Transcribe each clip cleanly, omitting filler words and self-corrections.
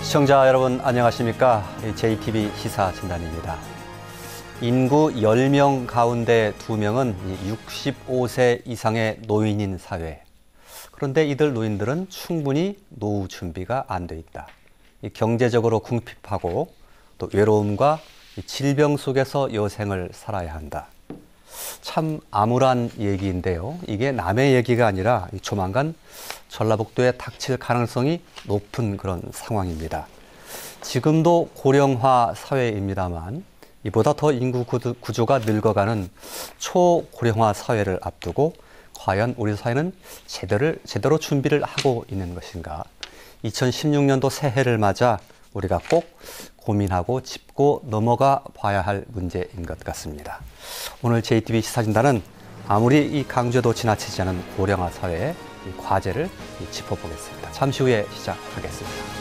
시청자 여러분 안녕하십니까? JTB 시사진단입니다. 인구 10명 가운데 2명은 65세 이상의 노인인 사회. 그런데 이들 노인들은 충분히 노후 준비가 안 돼 있다. 경제적으로 궁핍하고 또 외로움과 질병 속에서 여생을 살아야 한다. 참 암울한 얘기인데요. 이게 남의 얘기가 아니라 조만간 전라북도에 닥칠 가능성이 높은 그런 상황입니다. 지금도 고령화 사회입니다만 이보다 더 인구 구조가 늙어가는 초고령화 사회를 앞두고 과연 우리 사회는 제대로 준비를 하고 있는 것인가? 2016년도 새해를 맞아 우리가 꼭 고민하고 짚고 넘어가 봐야 할 문제인 것 같습니다. 오늘 JTB 시사진단은 아무리 이 강조도 지나치지 않은 고령화 사회의 과제를 짚어보겠습니다. 잠시 후에 시작하겠습니다.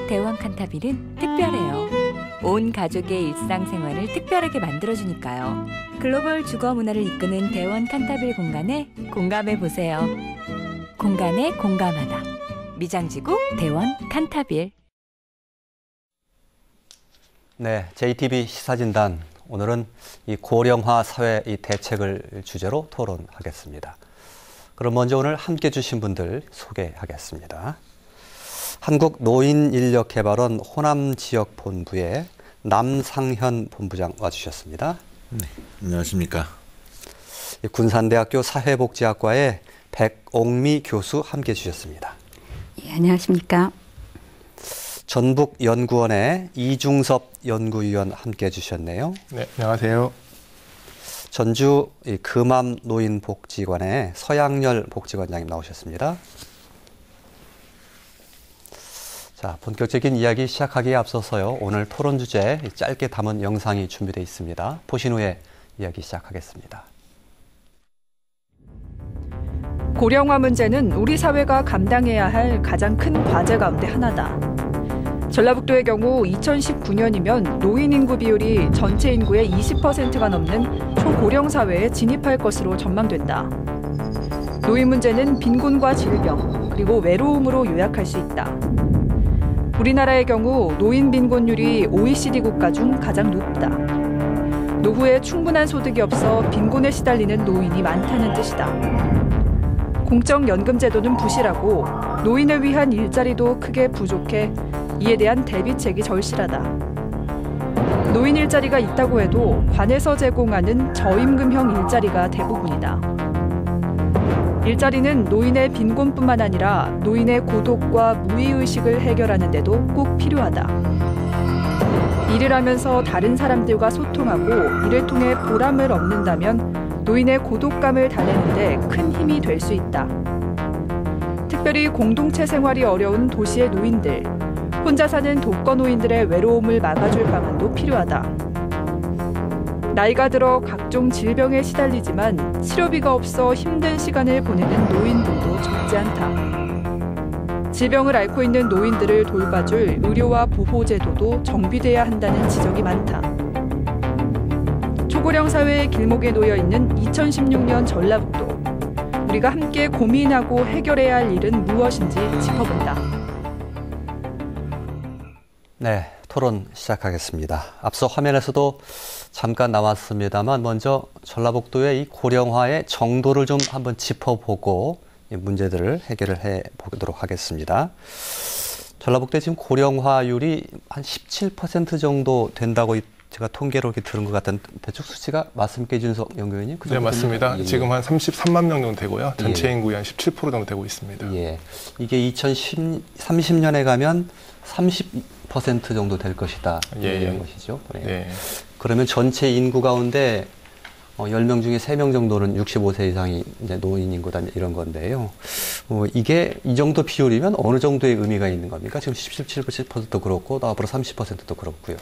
대원 칸타빌은 특별해요. 온 가족의 일상생활을 특별하게 만들어주니까요. 글로벌 주거 문화를 이끄는 대원 칸타빌 공간에 공감해보세요. 공간에 공감하다. 미장지구 대원 칸타빌. 네, JTB 시사진단. 오늘은 이 고령화 사회 이 대책을 주제로 토론하겠습니다. 그럼 먼저 오늘 함께 해주신 분들 소개하겠습니다. 한국노인인력개발원 호남지역본부의 남상현 본부장 와주셨습니다. 네, 안녕하십니까. 군산대학교 사회복지학과의 백옥미 교수 함께해 주셨습니다. 예, 안녕하십니까. 전북연구원의 이중섭 연구위원 함께해 주셨네요. 네, 안녕하세요. 전주 금암노인복지관의 서양열 복지관장님 나오셨습니다. 자, 본격적인 이야기 시작하기에 앞서서요. 오늘 토론 주제 짧게 담은 영상이 준비되어 있습니다. 보신 후에 이야기 시작하겠습니다. 고령화 문제는 우리 사회가 감당해야 할 가장 큰 과제 가운데 하나다. 전라북도의 경우 2019년이면 노인 인구 비율이 전체 인구의 20%가 넘는 초고령 사회에 진입할 것으로 전망된다. 노인 문제는 빈곤과 질병, 그리고 외로움으로 요약할 수 있다. 우리나라의 경우 노인 빈곤율이 OECD 국가 중 가장 높다. 노후에 충분한 소득이 없어 빈곤에 시달리는 노인이 많다는 뜻이다. 공적연금 제도는 부실하고 노인을 위한 일자리도 크게 부족해 이에 대한 대비책이 절실하다. 노인 일자리가 있다고 해도 관에서 제공하는 저임금형 일자리가 대부분이다. 일자리는 노인의 빈곤뿐만 아니라 노인의 고독과 무의의식을 해결하는 데도 꼭 필요하다. 일을 하면서 다른 사람들과 소통하고 이를 통해 보람을 얻는다면 노인의 고독감을 달래는 데 큰 힘이 될 수 있다. 특별히 공동체 생활이 어려운 도시의 노인들, 혼자 사는 독거노인들의 외로움을 막아줄 방안도 필요하다. 나이가 들어 각종 질병에 시달리지만 치료비가 없어 힘든 시간을 보내는 노인들도 적지 않다. 질병을 앓고 있는 노인들을 돌봐줄 의료와 보호제도도 정비돼야 한다는 지적이 많다. 초고령 사회의 길목에 놓여 있는 2016년 전라북도. 우리가 함께 고민하고 해결해야 할 일은 무엇인지 짚어본다. 네, 토론 시작하겠습니다. 앞서 화면에서도 잠깐 나왔습니다만 먼저 전라북도의 이 고령화의 정도를 좀 한번 짚어보고 이 문제들을 해결을 해보도록 하겠습니다. 전라북도에 지금 고령화율이 한 17% 정도 된다고 제가 통계로 이렇게 들은 것 같은 대충 수치가 맞습니까, 이준석 연구위원님? 네, 맞습니다. 예. 지금 한 33만 명 정도 되고요. 전체 인구의 한 17% 정도 되고 있습니다. 예, 이게 2030년에 가면 30% 정도 될 것이다. 이런 것이죠. 네. 네. 그러면 전체 인구 가운데 10명 중에 3명 정도는 65세 이상이 이제 노인 인구다 이런 건데요. 이게 이 정도 비율이면 어느 정도의 의미가 있는 겁니까? 지금 17%도 그렇고 또 앞으로 30%도 그렇고요.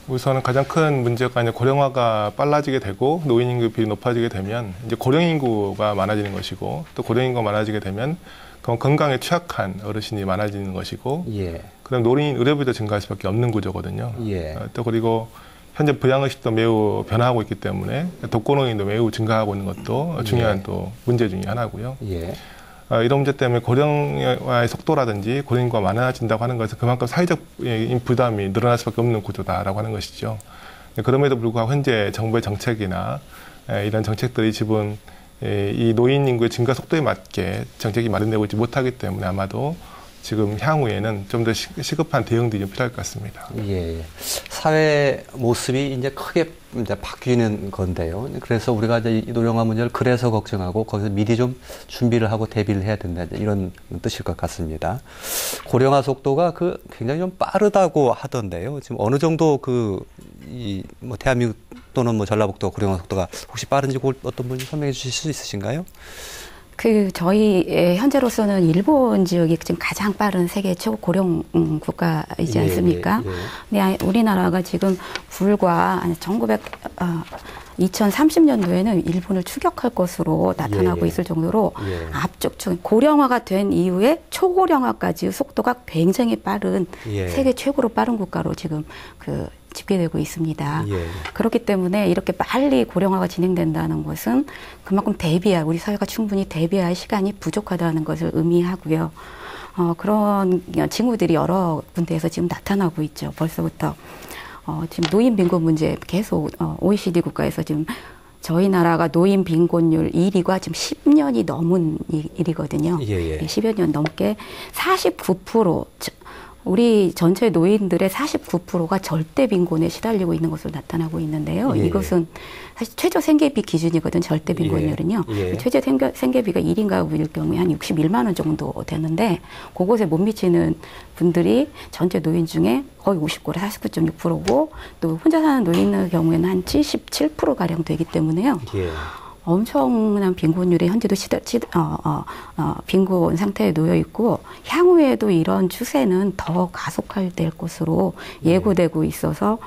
우선은 가장 큰 문제가 이제 고령화가 빨라지게 되고 노인 인구 비율이 높아지게 되면 이제 고령 인구가 많아지는 것이고 또 고령 인구가 많아지게 되면 건강에 취약한 어르신이 많아지는 것이고 예. 그다음 노인 의료비도 증가할 수밖에 없는 구조거든요. 예. 또 그리고 현재 부양의식도 매우 변화하고 있기 때문에 독거노인도 매우 증가하고 있는 것도 중요한 예. 또 문제 중에 하나고요. 예. 이런 문제 때문에 고령화의 속도라든지 고령 인구가 많아진다고 하는 것은 그만큼 사회적 부담이 늘어날 수밖에 없는 구조다라고 하는 것이죠. 그럼에도 불구하고 현재 정부의 정책이나 이런 정책들이 지금 이 노인 인구의 증가 속도에 맞게 정책이 마련되고 있지 못하기 때문에 아마도 지금 향후에는 좀 더 시급한 대응들이 필요할 것 같습니다. 예. 사회 모습이 이제 크게 이제 바뀌는 건데요. 그래서 우리가 이제 이 노령화 문제를 그래서 걱정하고 거기서 미리 좀 준비를 하고 대비를 해야 된다. 이런 뜻일 것 같습니다. 고령화 속도가 굉장히 좀 빠르다고 하던데요. 지금 어느 정도 뭐 대한민국 또는 뭐 전라북도 고령화 속도가 혹시 빠른지 어떤 분이 설명해 주실 수 있으신가요? 저희 현재로서는 일본 지역이 지금 가장 빠른 세계 최고 고령 국가이지 않습니까? 근데 우리나라가 지금 불과 2030년도에는 일본을 추격할 것으로 나타나고 있을 정도로 압축적 고령화가 된 이후에 초고령화까지 속도가 굉장히 빠른 세계 최고로 빠른 국가로 지금 집계되고 있습니다. 그렇기 때문에 이렇게 빨리 고령화가 진행된다는 것은 그만큼 우리 사회가 충분히 대비할 시간이 부족하다는 것을 의미하고요. 그런 징후들이 여러 군데에서 지금 나타나고 있죠. 벌써부터. 지금 노인 빈곤 문제 계속 OECD 국가에서 지금 저희 나라가 노인 빈곤율 1위가 지금 10년이 넘은 일이거든요. 10여 년 넘게 49%, 우리 전체 노인들의 49%가 절대 빈곤에 시달리고 있는 것으로 나타나고 있는데요. 이것은 사실 최저 생계비 기준이거든, 절대 빈곤율은요. 최저 생계비가 1인 가구일 경우에 한 61만 원 정도 되는데 그곳에 못 미치는 분들이 전체 노인 중에 거의 50%, 49.6%고 또 혼자 사는 노인의 경우에는 한 77%가량 되기 때문에요. 엄청난 빈곤율에 현재도 빈곤 상태에 놓여 있고 향후에도 이런 추세는 더 가속화될 것으로 예고되고 있어서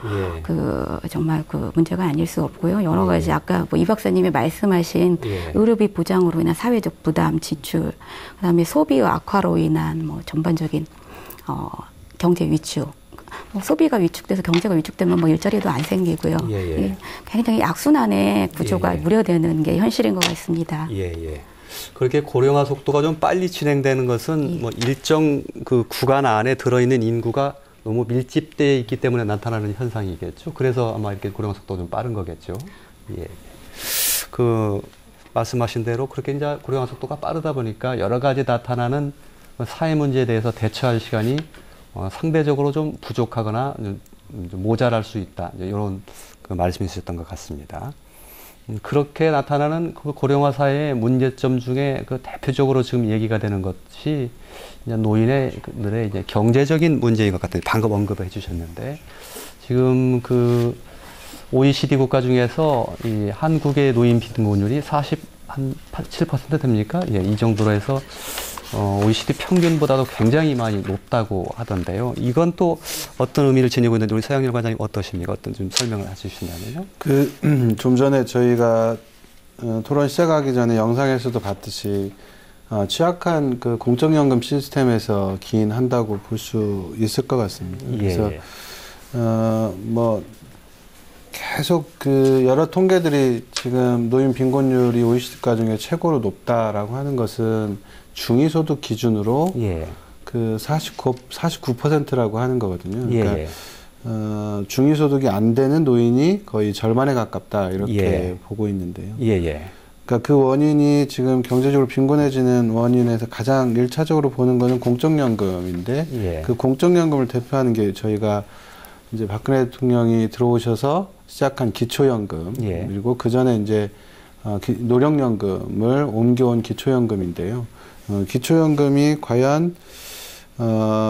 정말 문제가 아닐 수 없고요. 여러 가지 아까 이 박사님이 말씀하신 의료비 부담으로 인한 사회적 부담, 지출, 그다음에 소비 악화로 인한 전반적인 경제 위축. 소비가 위축돼서 경제가 위축되면 일자리도 안 생기고요. 굉장히 악순환의 구조가 우려되는 게 현실인 것 같습니다. 그렇게 고령화 속도가 좀 빨리 진행되는 것은 일정 구간 안에 들어있는 인구가 너무 밀집되어 있기 때문에 나타나는 현상이겠죠. 그래서 아마 이렇게 고령화 속도가 좀 빠른 거겠죠. 말씀하신 대로 그렇게 이제 고령화 속도가 빠르다 보니까 여러 가지 나타나는 사회 문제에 대해서 대처할 시간이 상대적으로 좀 부족하거나 좀 모자랄 수 있다. 이런 말씀이 있으셨던 것 같습니다. 그렇게 나타나는 고령화 사회의 문제점 중에 대표적으로 지금 얘기가 되는 것이 이제 노인들의 이제 경제적인 문제인 것 같아요. 방금 언급해 주셨는데 지금 OECD 국가 중에서 이 한국의 노인 빈곤율이 47% 됩니까? 이 정도로 해서 OECD 평균보다도 굉장히 많이 높다고 하던데요. 이건 또 어떤 의미를 지니고 있는지 우리 서양렬 관장님 어떠십니까? 어떤 좀 설명을 해주신다면요. 좀 전에 저희가 토론 시작하기 전에 영상에서도 봤듯이 취약한 공적연금 시스템에서 기인한다고 볼 수 있을 것 같습니다. 그래서 계속 여러 통계들이 지금 노인 빈곤율이 OECD 국가 중에 최고로 높다라고 하는 것은 중위소득 기준으로 49%라고 하는 거거든요. 그러니까 중위소득이 안 되는 노인이 거의 절반에 가깝다 이렇게 보고 있는데요. 그러니까 그 원인이 지금 경제적으로 빈곤해지는 원인에서 가장 1차적으로 보는 거는 공적연금인데 그 공적연금을 대표하는 게 저희가 이제 박근혜 대통령이 들어오셔서 시작한 기초연금 그리고 그 전에 이제 노령연금을 옮겨온 기초연금인데요. 기초연금이 과연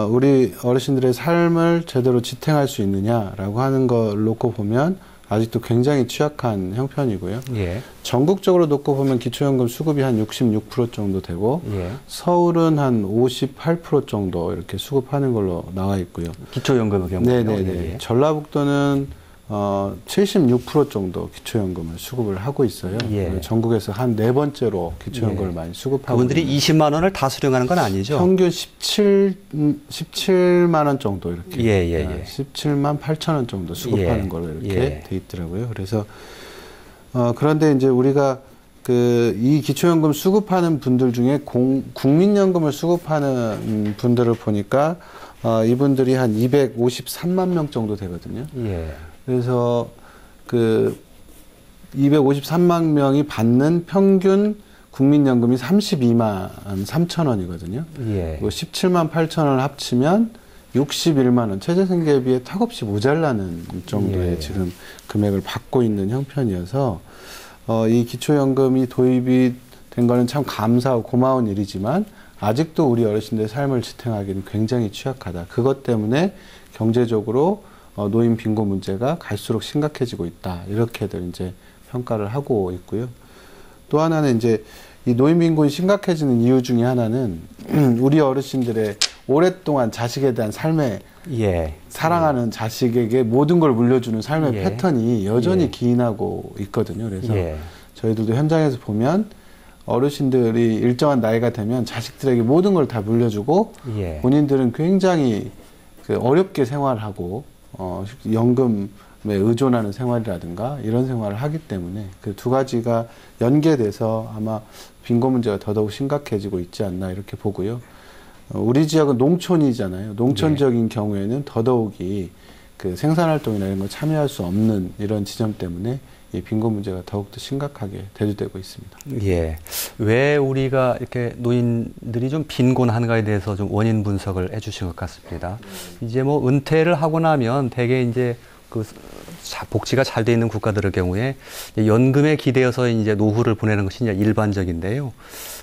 우리 어르신들의 삶을 제대로 지탱할 수 있느냐라고 하는 걸 놓고 보면 아직도 굉장히 취약한 형편이고요. 예. 전국적으로 놓고 보면 기초연금 수급이 한 66% 정도 되고 예. 서울은 한 58% 정도 이렇게 수급하는 걸로 나와 있고요. 기초연금의 경우요? 네네네. 예. 전라북도는 76% 정도 기초연금을 수급을 하고 있어요. 예. 전국에서 한 4번째로 기초연금을 많이 수급하고 그분들이 있는. 20만 원을 다 수령하는 건 아니죠? 평균 17만 원 정도 이렇게. 예. 17만 8천 원 정도 수급하는 걸로 이렇게 돼 있더라고요. 그래서 그런데 이제 우리가 이 기초연금 수급하는 분들 중에 국민연금을 수급하는 분들을 보니까 이분들이 한 253만 명 정도 되거든요. 예. 그래서 253만 명이 받는 평균 국민연금이 32만 3천 원이거든요. 예. 17만 8천 원을 합치면 61만 원, 최저생계비에 턱없이 모자라는 정도의 지금 금액을 받고 있는 형편이어서 이 기초연금이 도입이 된 거는 참 감사하고 고마운 일이지만 아직도 우리 어르신들의 삶을 지탱하기는 굉장히 취약하다. 그것 때문에 경제적으로 노인 빈곤 문제가 갈수록 심각해지고 있다. 이렇게들 이제 평가를 하고 있고요. 또 하나는 이제 이 노인 빈곤이 심각해지는 이유 중에 하나는 우리 어르신들의 오랫동안 자식에 대한 삶에 사랑하는 자식에게 모든 걸 물려주는 삶의 패턴이 여전히 기인하고 있거든요. 그래서 저희들도 현장에서 보면 어르신들이 일정한 나이가 되면 자식들에게 모든 걸 다 물려주고 본인들은 굉장히 어렵게 생활하고 연금에 의존하는 생활이라든가 이런 생활을 하기 때문에 그 두 가지가 연계돼서 아마 빈곤 문제가 더더욱 심각해지고 있지 않나 이렇게 보고요. 우리 지역은 농촌이잖아요. 농촌적인 경우에는 더더욱이 생산활동이나 이런 거 참여할 수 없는 이런 지점 때문에 이 빈곤 문제가 더욱더 심각하게 대두되고 있습니다. 예. 왜 우리가 이렇게 노인들이 좀 빈곤한가에 대해서 좀 원인 분석을 해 주신 것 같습니다. 이제 뭐 은퇴를 하고 나면 대개 이제 복지가 잘 돼 있는 국가들의 경우에 연금에 기대어서 이제 노후를 보내는 것이 이제 일반적인데요.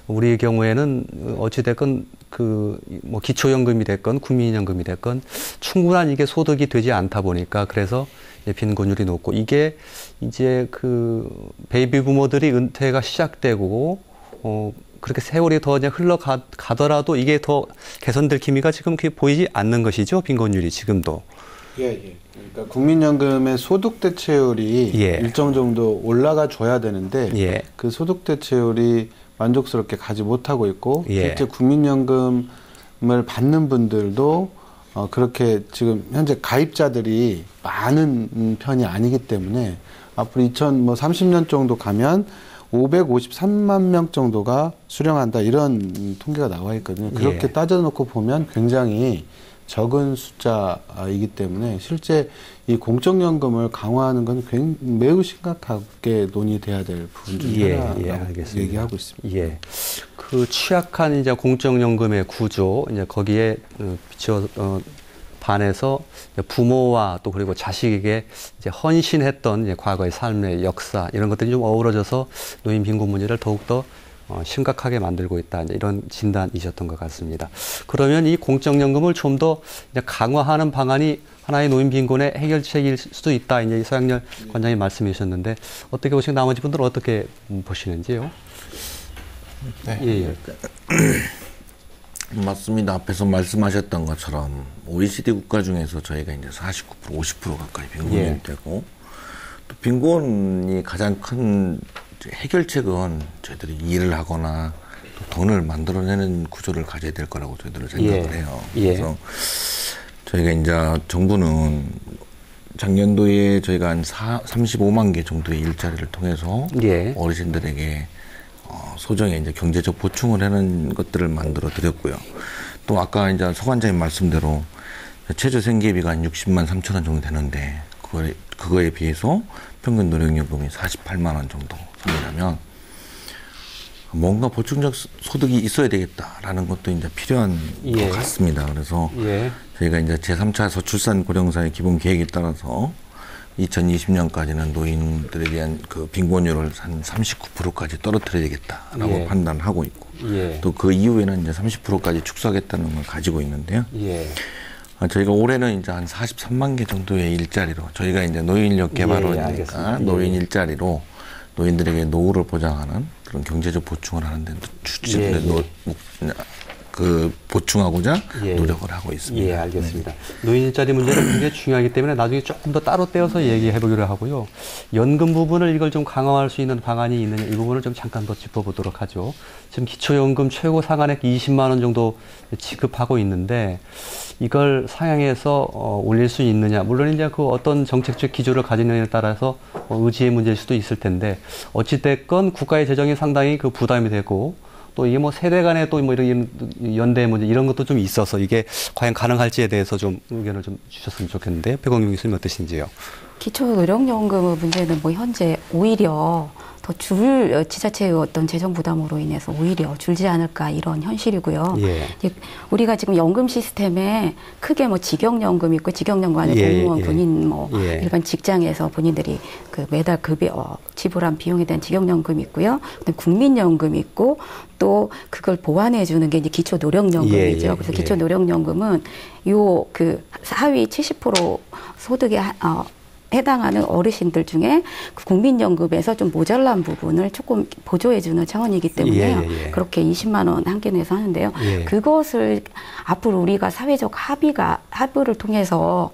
우리 경우에는 어찌됐건 뭐 기초연금이 됐건 국민연금이 됐건 충분한 이게 소득이 되지 않다 보니까 그래서 빈곤율이 높고 이게 이제 베이비 부모들이 은퇴가 시작되고 그렇게 세월이 더 이제 흘러가더라도 이게 더 개선될 기미가 지금 보이지 않는 것이죠. 빈곤율이 지금도. 예. 그러니까 국민연금의 소득 대체율이 일정 정도 올라가 줘야 되는데 그 소득 대체율이 만족스럽게 가지 못하고 있고 실제 국민연금을 받는 분들도 그렇게 지금 현재 가입자들이 많은 편이 아니기 때문에 앞으로 2030년 정도 가면 553만 명 정도가 수령한다 이런 통계가 나와 있거든요. 그렇게 따져놓고 보면 굉장히 적은 숫자이기 때문에 실제 이 공적연금을 강화하는 건 매우 심각하게 논의돼야 될 부분 중에 하나라고 얘기하고 있습니다. 예. 취약한 이제 공적연금의 구조, 이제 거기에 반해서 부모와 또 그리고 자식에게 이제 헌신했던 이제 과거의 삶의 역사 이런 것들이 좀 어우러져서 노인 빈곤 문제를 더욱더 심각하게 만들고 있다. 이런 진단이셨던 것 같습니다. 그러면 이 공적연금을 좀 더 강화하는 방안이 하나의 노인 빈곤의 해결책일 수도 있다. 이제 서양렬 관장님 말씀해 주셨는데 어떻게 보시고 나머지 분들은 어떻게 보시는지요? 네. 맞습니다. 앞에서 말씀하셨던 것처럼 OECD 국가 중에서 저희가 이제 49%, 50% 가까이 빈곤이 되고 또 빈곤이 가장 큰 해결책은 저희들이 일을 하거나 또 돈을 만들어내는 구조를 가져야 될 거라고 저희들은 생각을 해요. 그래서 저희가 이제 정부는 작년도에 저희가 한 35만 개 정도의 일자리를 통해서 어르신들에게 소정의 이제 경제적 보충을 하는 것들을 만들어 드렸고요. 또 아까 이제 서 관장님 말씀대로 최저 생계비가 한 60만 3천 원 정도 되는데 그거에 비해서 평균 노령연금이 48만 원 정도 선이라면 뭔가 보충적 소득이 있어야 되겠다라는 것도 이제 필요한 것 같습니다. 그래서 저희가 이제 제3차 저출산 고령사의 기본 계획에 따라서 2020년까지는 노인들에 대한 빈곤율을 한 39%까지 떨어뜨려야 되겠다라고 판단하고 있고 또 그 이후에는 이제 30%까지 축소하겠다는 걸 가지고 있는데요. 저희가 올해는 이제 한 43만 개 정도의 일자리로 저희가 이제 노인인력 개발원이니까 노인 일자리로 노인들에게 노후를 보장하는 그런 경제적 보충을 하는데 보충하고자 노력을 하고 있습니다. 예, 알겠습니다. 노인 일자리 문제는 굉장히 중요하기 때문에 나중에 조금 더 따로 떼어서 얘기해 보기로 하고요. 연금 부분을 이걸 좀 강화할 수 있는 방안이 있느냐 이 부분을 좀 잠깐 더 짚어보도록 하죠. 지금 기초연금 최고 상한액 20만 원 정도 지급하고 있는데 이걸 상향해서 올릴 수 있느냐. 물론 이제 그 어떤 정책적 기조를 가지느냐에 따라서 의지의 문제일 수도 있을 텐데 어찌됐건 국가의 재정이 상당히 그 부담이 되고 또 이게 뭐 세대 간의 또 뭐 이런 연대 문제 이런 것도 좀 있어서 이게 과연 가능할지에 대해서 좀 의견을 좀 주셨으면 좋겠는데 백원경 교수님 어떠신지요? 기초의료연금 문제는 뭐 현재 오히려 더 지자체의 어떤 재정 부담으로 인해서 오히려 줄지 않을까 이런 현실이고요. 우리가 지금 연금 시스템에 크게 뭐 직영연금 있고 직영연금 안에 공무원 본인 뭐 일반 직장에서 본인들이 그 매달 지불한 비용에 대한 직영연금이 있고요. 그다음에 국민연금이 있고 또 그걸 보완해 주는 게 이제 기초노령연금이죠. 그래서 기초노령연금은 요 그 하위 70% 소득에 해당하는 어르신들 중에 그 국민연금에서 좀 모자란 부분을 조금 보조해주는 차원이기 때문에 그렇게 20만 원 한개 내서 하는데요. 그것을 앞으로 우리가 사회적 합의를 통해서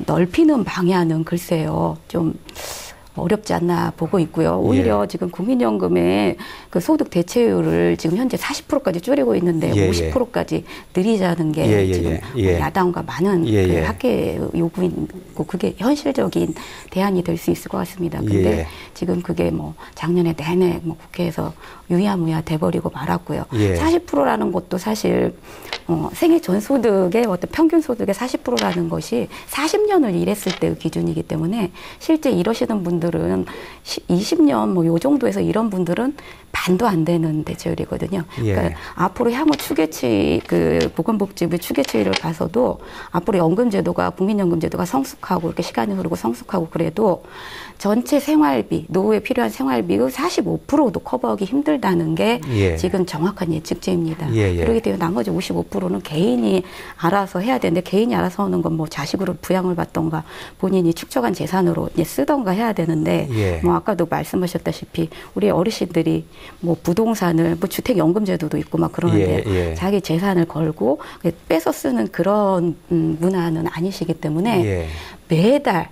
넓히는 방향은 글쎄요 좀 어렵지 않나 보고 있고요. 오히려 지금 국민연금의 그 소득 대체율을 지금 현재 40%까지 줄이고 있는데 50%까지 늘리자는 게 지금 야당과 많은 그 학계 요구이고 그게 현실적인 대안이 될 수 있을 것 같습니다. 근데 지금 그게 뭐 작년에 내내 뭐 국회에서 유야무야 돼버리고 말았고요. 40%라는 것도 사실 생애 전 소득의 어떤 평균 소득의 40%라는 것이 40년을 일했을 때의 기준이기 때문에 실제 이러시는 분들은 20년 뭐 요 정도에서 이런 분들은 반도 안 되는 대체율이거든요. 그러니까 앞으로 향후 추계치 그 보건복지부 추계치를 봐서도 앞으로 연금제도가 국민연금제도가 성숙하고 이렇게 시간이 흐르고 성숙하고 그래도 전체 생활비 노후에 필요한 생활비의 45%도 커버하기 힘들다는 게 지금 정확한 예측치입니다. 그렇기 때문에 나머지 55%는 개인이 알아서 해야 되는데 개인이 알아서 하는 건 뭐 자식으로 부양을 받던가 본인이 축적한 재산으로 이제 쓰던가 해야 되는데 뭐 아까도 말씀하셨다시피 우리 어르신들이 뭐 부동산을 뭐 주택연금제도도 있고 막 그러는데 자기 재산을 걸고 빼서 쓰는 그런 문화는 아니시기 때문에 매달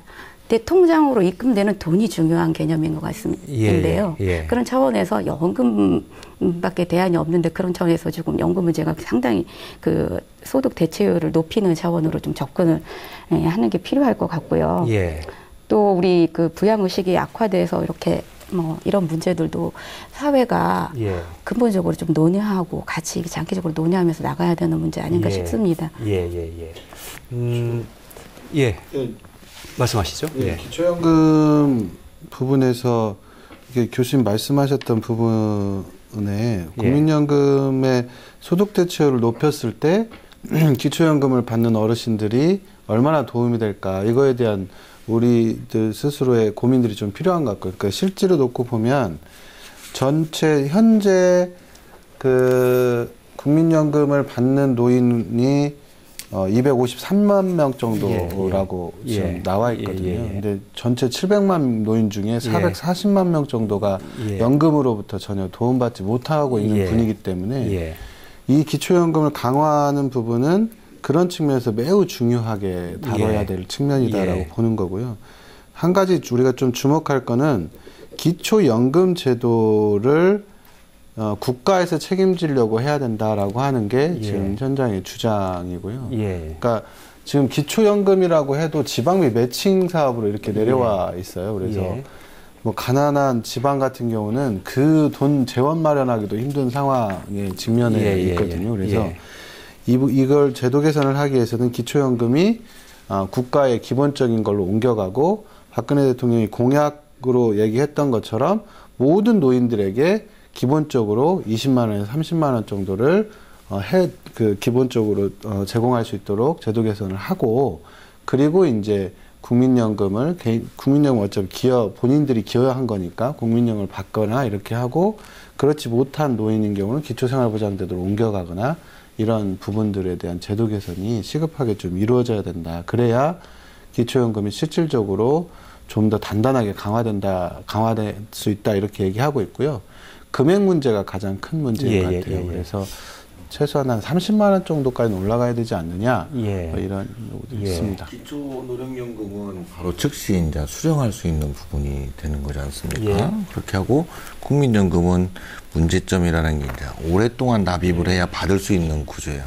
내 통장으로 입금되는 돈이 중요한 개념인 것 같은데요. 그런 차원에서 연금밖에 대안이 없는데 그런 차원에서 지금 연금 문제가 상당히 그 소득 대체율을 높이는 차원으로 좀 접근을 하는 게 필요할 것 같고요. 또 우리 그 부양의식이 악화돼서 이렇게 뭐 이런 문제들도 사회가 근본적으로 좀 논의하고 같이 장기적으로 논의하면서 나가야 되는 문제 아닌가 싶습니다. 말씀하시죠. 기초연금 부분에서 이게 교수님 말씀하셨던 부분에 국민연금의 소득 대체율을 높였을 때 기초연금을 받는 어르신들이 얼마나 도움이 될까 이거에 대한 우리들 스스로의 고민들이 좀 필요한 것 같고요. 그러니까 실제로 놓고 보면 전체 현재 그 국민연금을 받는 노인이 253만 명 정도라고 지금 나와 있거든요. 근데 전체 700만 노인 중에 440만 명 정도가 연금으로부터 전혀 도움받지 못하고 있는 분이기 때문에 이 기초연금을 강화하는 부분은 그런 측면에서 매우 중요하게 다뤄야 될 측면이다라고 보는 거고요. 한 가지 우리가 좀 주목할 거는 기초연금 제도를 국가에서 책임지려고 해야 된다라고 하는 게 지금 현장의 주장이고요. 그러니까 지금 기초연금이라고 해도 지방비 매칭 사업으로 이렇게 내려와 있어요. 그래서 뭐 가난한 지방 같은 경우는 그 돈 재원 마련하기도 힘든 상황에 직면해 있거든요. 그래서 이걸 제도 개선을 하기 위해서는 기초연금이 국가의 기본적인 걸로 옮겨가고 박근혜 대통령이 공약으로 얘기했던 것처럼 모든 노인들에게 기본적으로 20만 원에서 30만 원 정도를 기본적으로 제공할 수 있도록 제도 개선을 하고 그리고 이제 국민연금은 어차피 본인들이 기여한 거니까 국민연금을 받거나 이렇게 하고 그렇지 못한 노인인 경우는 기초생활보장제도로 옮겨가거나 이런 부분들에 대한 제도 개선이 시급하게 좀 이루어져야 된다. 그래야 기초연금이 실질적으로 좀 더 단단하게 강화될 수 있다 이렇게 얘기하고 있고요. 금액 문제가 가장 큰 문제인 것 같아요. 그래서 최소한 한 30만 원 정도까지는 올라가야 되지 않느냐 뭐 이런 요구도 있습니다. 기초노령연금은 바로 즉시 이제 수령할 수 있는 부분이 되는 거지 않습니까? 그렇게 하고 국민연금은 문제점이라는 게 이제 오랫동안 납입을 해야 받을 수 있는 구조예요.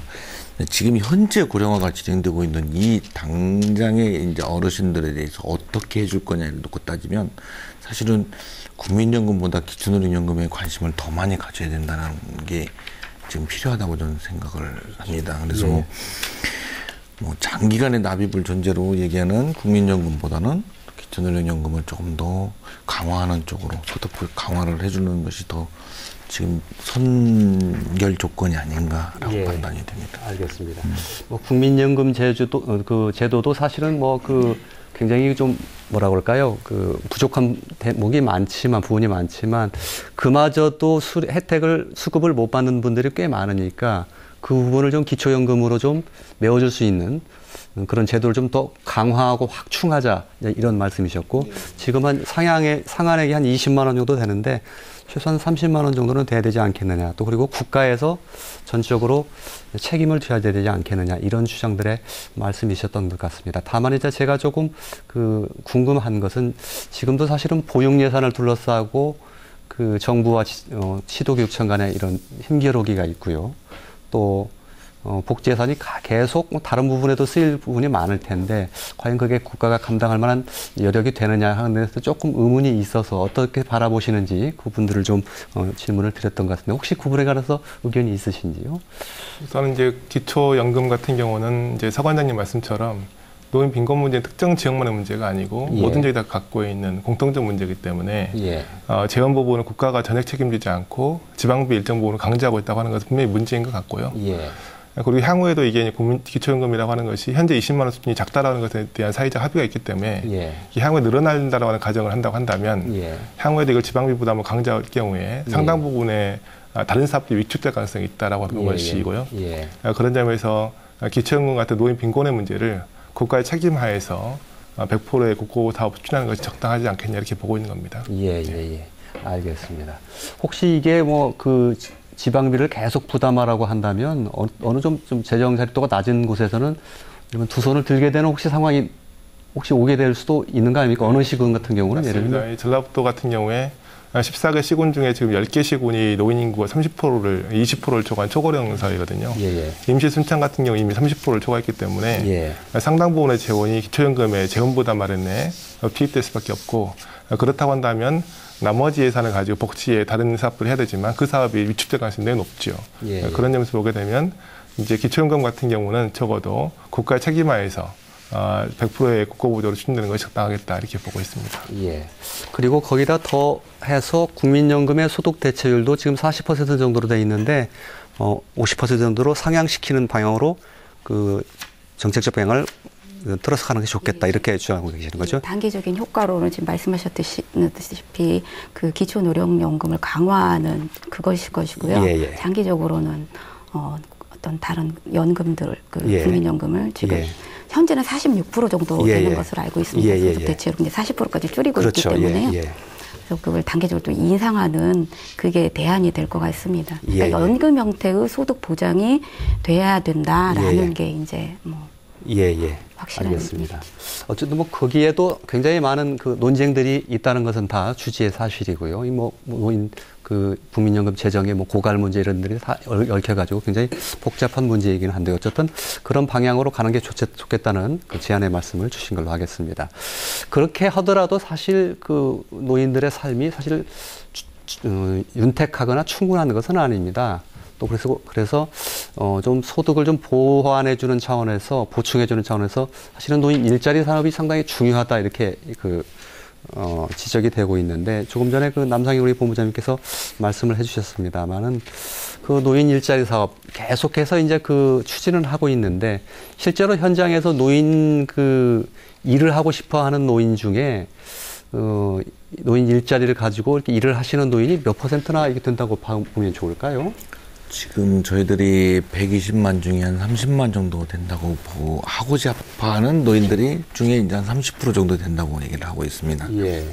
지금 현재 고령화가 진행되고 있는 이 당장의 이제 어르신들에 대해서 어떻게 해줄 거냐를 놓고 따지면 사실은 국민연금보다 기초노령연금에 관심을 더 많이 가져야 된다는 게 지금 필요하다고 저는 생각을 합니다. 그래서 뭐 장기간의 납입을 전제로 얘기하는 국민연금보다는 기초노령연금을 조금 더 강화하는 쪽으로 소득 강화를 해주는 것이 더 지금 선결 조건이 아닌가라고 판단이 됩니다. 알겠습니다. 뭐 국민연금 제도도 사실은 뭐 굉장히 좀 뭐라 그럴까요? 부족한 대목이 많지만 부분이 많지만 그마저도 수급을 못 받는 분들이 꽤 많으니까 그 부분을 좀 기초연금으로 좀 메워줄 수 있는 그런 제도를 좀 더 강화하고 확충하자 이런 말씀이셨고 지금 한 상한액이 한 20만 원 정도 되는데 최소한 30만 원 정도는 돼야 되지 않겠느냐. 또 그리고 국가에서 전적으로 책임을 져야 되지 않겠느냐. 이런 주장들의 말씀이셨던 것 같습니다. 다만 이제 제가 조금 궁금한 것은 지금도 사실은 보육 예산을 둘러싸고 정부와 시도교육청 간의 이런 힘겨루기가 있고요. 또 복지 예산이 계속 다른 부분에도 쓰일 부분이 많을 텐데 과연 그게 국가가 감당할 만한 여력이 되느냐 하는 데서 조금 의문이 있어서 어떻게 바라보시는지 그분들을 좀 질문을 드렸던 것 같습니다. 혹시 그 부분에 관해서 의견이 있으신지요? 우선 이제 기초연금 같은 경우는 이제 서관장님 말씀처럼 노인 빈곤 문제는 특정 지역만의 문제가 아니고 모든 지역이 다 갖고 있는 공통적 문제이기 때문에 재원 부분은 국가가 전액 책임지지 않고 지방비 일정 부분을 강제하고 있다고 하는 것은 분명히 문제인 것 같고요. 그리고 향후에도 이게 기초연금이라고 하는 것이 현재 20만 원 수준이 작다라는 것에 대한 사회적 합의가 있기 때문에 향후에 늘어난다라고 하는 가정을 한다고 한다면 향후에도 이걸 지방비 부담을 강제할 경우에 상당 부분의 다른 사업들이 위축될 가능성이 있다라고 하는 것이고요. 그런 점에서 기초연금 같은 노인 빈곤의 문제를 국가의 책임하에서 100%의 국고 사업 추진하는 것이 적당하지 않겠냐 이렇게 보고 있는 겁니다. 알겠습니다. 혹시 이게 지방비를 계속 부담하라고 한다면 어느 좀 재정 자립도가 낮은 곳에서는 두 손을 들게 되는 상황이 오게 될 수도 있는 거 아닙니까? 어느 시군 같은 경우는 예를 들면 전라북도 같은 경우에 14개 시군 중에 지금 10개 시군이 노인 인구가 20%를 초과한 초고령 사회거든요. 임시 순창 같은 경우 이미 30%를 초과했기 때문에 상당 부분의 재원이 기초연금의 재원 부담 마련에 투입될 수밖에 없고 그렇다고 한다면 나머지 예산을 가지고 복지에 다른 사업을 해야 되지만 그 사업이 위축될 가능성이 매우 높죠. 그런 점에서 보게 되면 이제 기초연금 같은 경우는 적어도 국가의 책임하에서 100%의 국고보조로 추진되는 것이 적당하겠다 이렇게 보고 있습니다. 그리고 거기다 더 해서 국민연금의 소득 대체율도 지금 40% 정도로 돼 있는데 50% 정도로 상향시키는 방향으로 정책적 방향을 들어서 가는 게 좋겠다 이렇게 주장하고 계시는 거죠? 단기적인 효과로는 지금 말씀하셨듯이 기초노령연금을 강화하는 그것일 것이고요. 장기적으로는 어떤 다른 연금들 국민연금을 지금 현재는 46% 정도 되는 것으로 알고 있습니다. 소득 대체율 근데 40%까지 줄이고 있기 때문에요. 그래서 그걸 단계적으로 또 인상하는 그게 대안이 될 것 같습니다. 그러니까 연금 형태의 소득 보장이 돼야 된다라는 게 이제 확실한 알겠습니다. 어쨌든 거기에도 굉장히 많은 논쟁들이 있다는 것은 다 주지의 사실이고요. 노인 국민연금 재정의 고갈 문제 이런 들이 다 얽혀가지고 굉장히 복잡한 문제이긴 한데 어쨌든 그런 방향으로 가는 게 좋겠다는 제안의 말씀을 주신 걸로 하겠습니다. 그렇게 하더라도 사실 노인들의 삶이 사실 윤택하거나 충분한 것은 아닙니다. 또 그래서 좀 소득을 좀 보완해주는 차원에서 보충해주는 차원에서 사실은 노인 일자리 산업이 상당히 중요하다 이렇게 지적이 되고 있는데 조금 전에 남상희 우리 본부장님께서 말씀을 해주셨습니다만은 노인 일자리 사업 계속해서 이제 추진을 하고 있는데 실제로 현장에서 노인 일을 하고 싶어하는 노인 중에 노인 일자리를 가지고 이렇게 일을 하시는 노인이 몇 %나 이렇게 된다고 보면 좋을까요? 지금 저희들이 120만 중에 한 30만 정도 된다고 보고 하고자 하는 노인들이 중에 이제 한 30% 정도 된다고 얘기를 하고 있습니다. 예.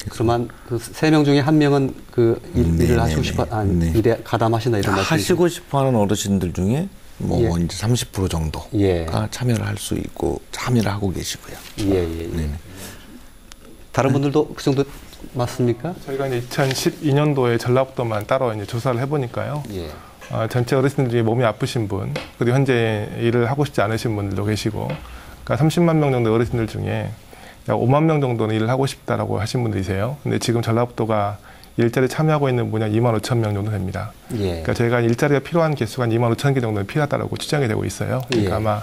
그러면 그 3명 중에 1명은 그 일을 하시고 싶어, 일에 가담하시나 이런 말씀이시죠? 하시고 싶어 하는 어르신들 중에 뭐 예. 이제 30% 정도가 예. 참여를 할 수 있고 참여를 하고 계시고요. 예. 다른 분들도 그 정도 맞습니까? 저희가 이제 2012년도에 전라북도만 따로 이제 조사를 해보니까요. 예. 전체 어르신들 중에 몸이 아프신 분, 그리고 현재 일을 하고 싶지 않으신 분들도 계시고, 그러니까 30만 명 정도 어르신들 중에 약 5만 명 정도는 일을 하고 싶다라고 하신 분들이세요. 근데 지금 전라북도가 일자리에 참여하고 있는 분이 2만 5천 명 정도 됩니다. 예. 그러니까 저희가 일자리가 필요한 개수가 한 2만 5천 개 정도는 필요하다고 추정이 되고 있어요. 그러니까 예. 아마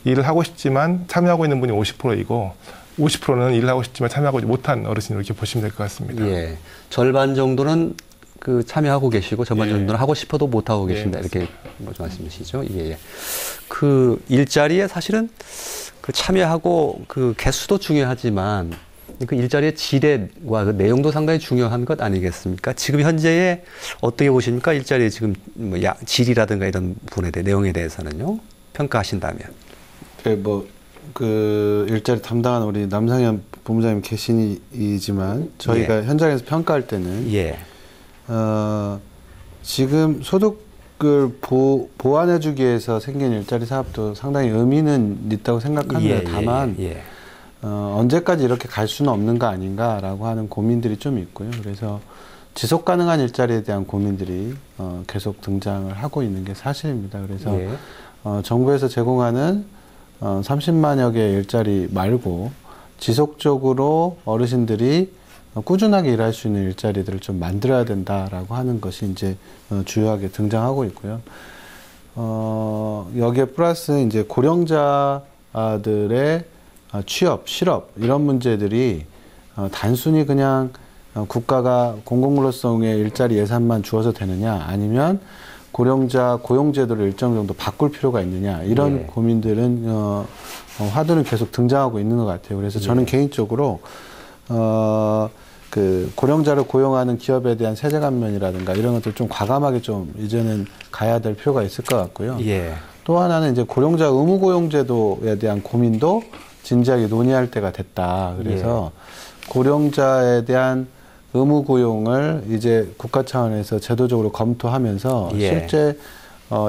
일을 하고 싶지만 참여하고 있는 분이 50%이고 50%는 일을 하고 싶지만 참여하고 못한 어르신으로 이렇게 보시면 될 것 같습니다. 예. 절반 정도는 그 참여하고 계시고 절반 예. 정도는 하고 싶어도 못 하고 계신다. 예, 이렇게 말씀이시죠? 예. 그 일자리에 사실은 그 참여하고 그 개수도 중요하지만 그 일자리의 질과 그 내용도 상당히 중요한 것 아니겠습니까? 지금 현재에 어떻게 보십니까? 일자리의 지금 뭐 질이라든가 이런 부분에 대해 내용에 대해서는요. 평가하신다면. 그 일자리 담당한 우리 남상현 본부장님 계시지만 저희가 예. 현장에서 평가할 때는 예. 지금 소득을 보완해주기 위해서 생긴 일자리 사업도 상당히 의미는 있다고 생각합니다. 다만 언제까지 이렇게 갈 수는 없는 거 아닌가라고 하는 고민들이 좀 있고요. 그래서 지속 가능한 일자리에 대한 고민들이 계속 등장을 하고 있는 게 사실입니다. 그래서 정부에서 제공하는 30만여 개의 일자리 말고 지속적으로 어르신들이 꾸준하게 일할 수 있는 일자리들을 좀 만들어야 된다라고 하는 것이 이제 주요하게 등장하고 있고요. 여기에 플러스 이제 고령자들의 취업, 실업 이런 문제들이 단순히 그냥 국가가 공공근로성의 일자리 예산만 주어서 되느냐 아니면 고령자 고용제도를 일정 정도 바꿀 필요가 있느냐 이런 고민들은 화두는 계속 등장하고 있는 것 같아요. 그래서 저는 개인적으로 그 고령자를 고용하는 기업에 대한 세제 감면이라든가 이런 것들 좀 과감하게 좀 이제는 가야 될 필요가 있을 것 같고요. 또 하나는 이제 고령자 의무 고용제도에 대한 고민도 진지하게 논의할 때가 됐다. 그래서 고령자에 대한 의무 고용을 이제 국가 차원에서 제도적으로 검토하면서 실제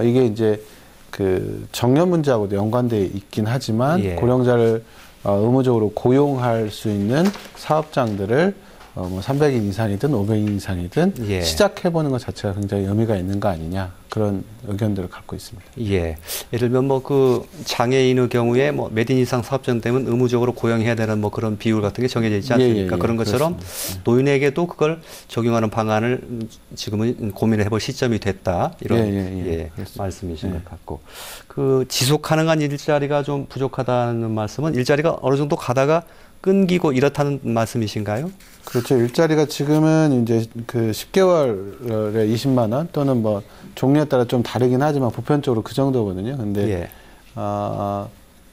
이게 이제 그 정년 문제하고도 연관돼 있긴 하지만 고령자를 의무적으로 고용할 수 있는 사업장들을 뭐 300인 이상이든 500인 이상이든 시작해보는 것 자체가 굉장히 의미가 있는 거 아니냐 그런 의견들을 갖고 있습니다. 예를 들면 뭐 그 장애인의 경우에 뭐 몇 인 이상 사업장 되면 의무적으로 고용해야 되는 뭐 그런 비율 같은 게 정해져 있지 않습니까? 그런 것처럼 노인에게도 그걸 적용하는 방안을 지금은 고민을 해볼 시점이 됐다 이런 말씀이신 것 같고 그 지속 가능한 일자리가 좀 부족하다는 말씀은 일자리가 어느 정도 가다가 끊기고 이렇다는 말씀이신가요? 그렇죠. 일자리가 지금은 이제 그 10개월에 20만 원 또는 뭐 종류에 따라 좀 다르긴 하지만 보편적으로 그 정도거든요. 근데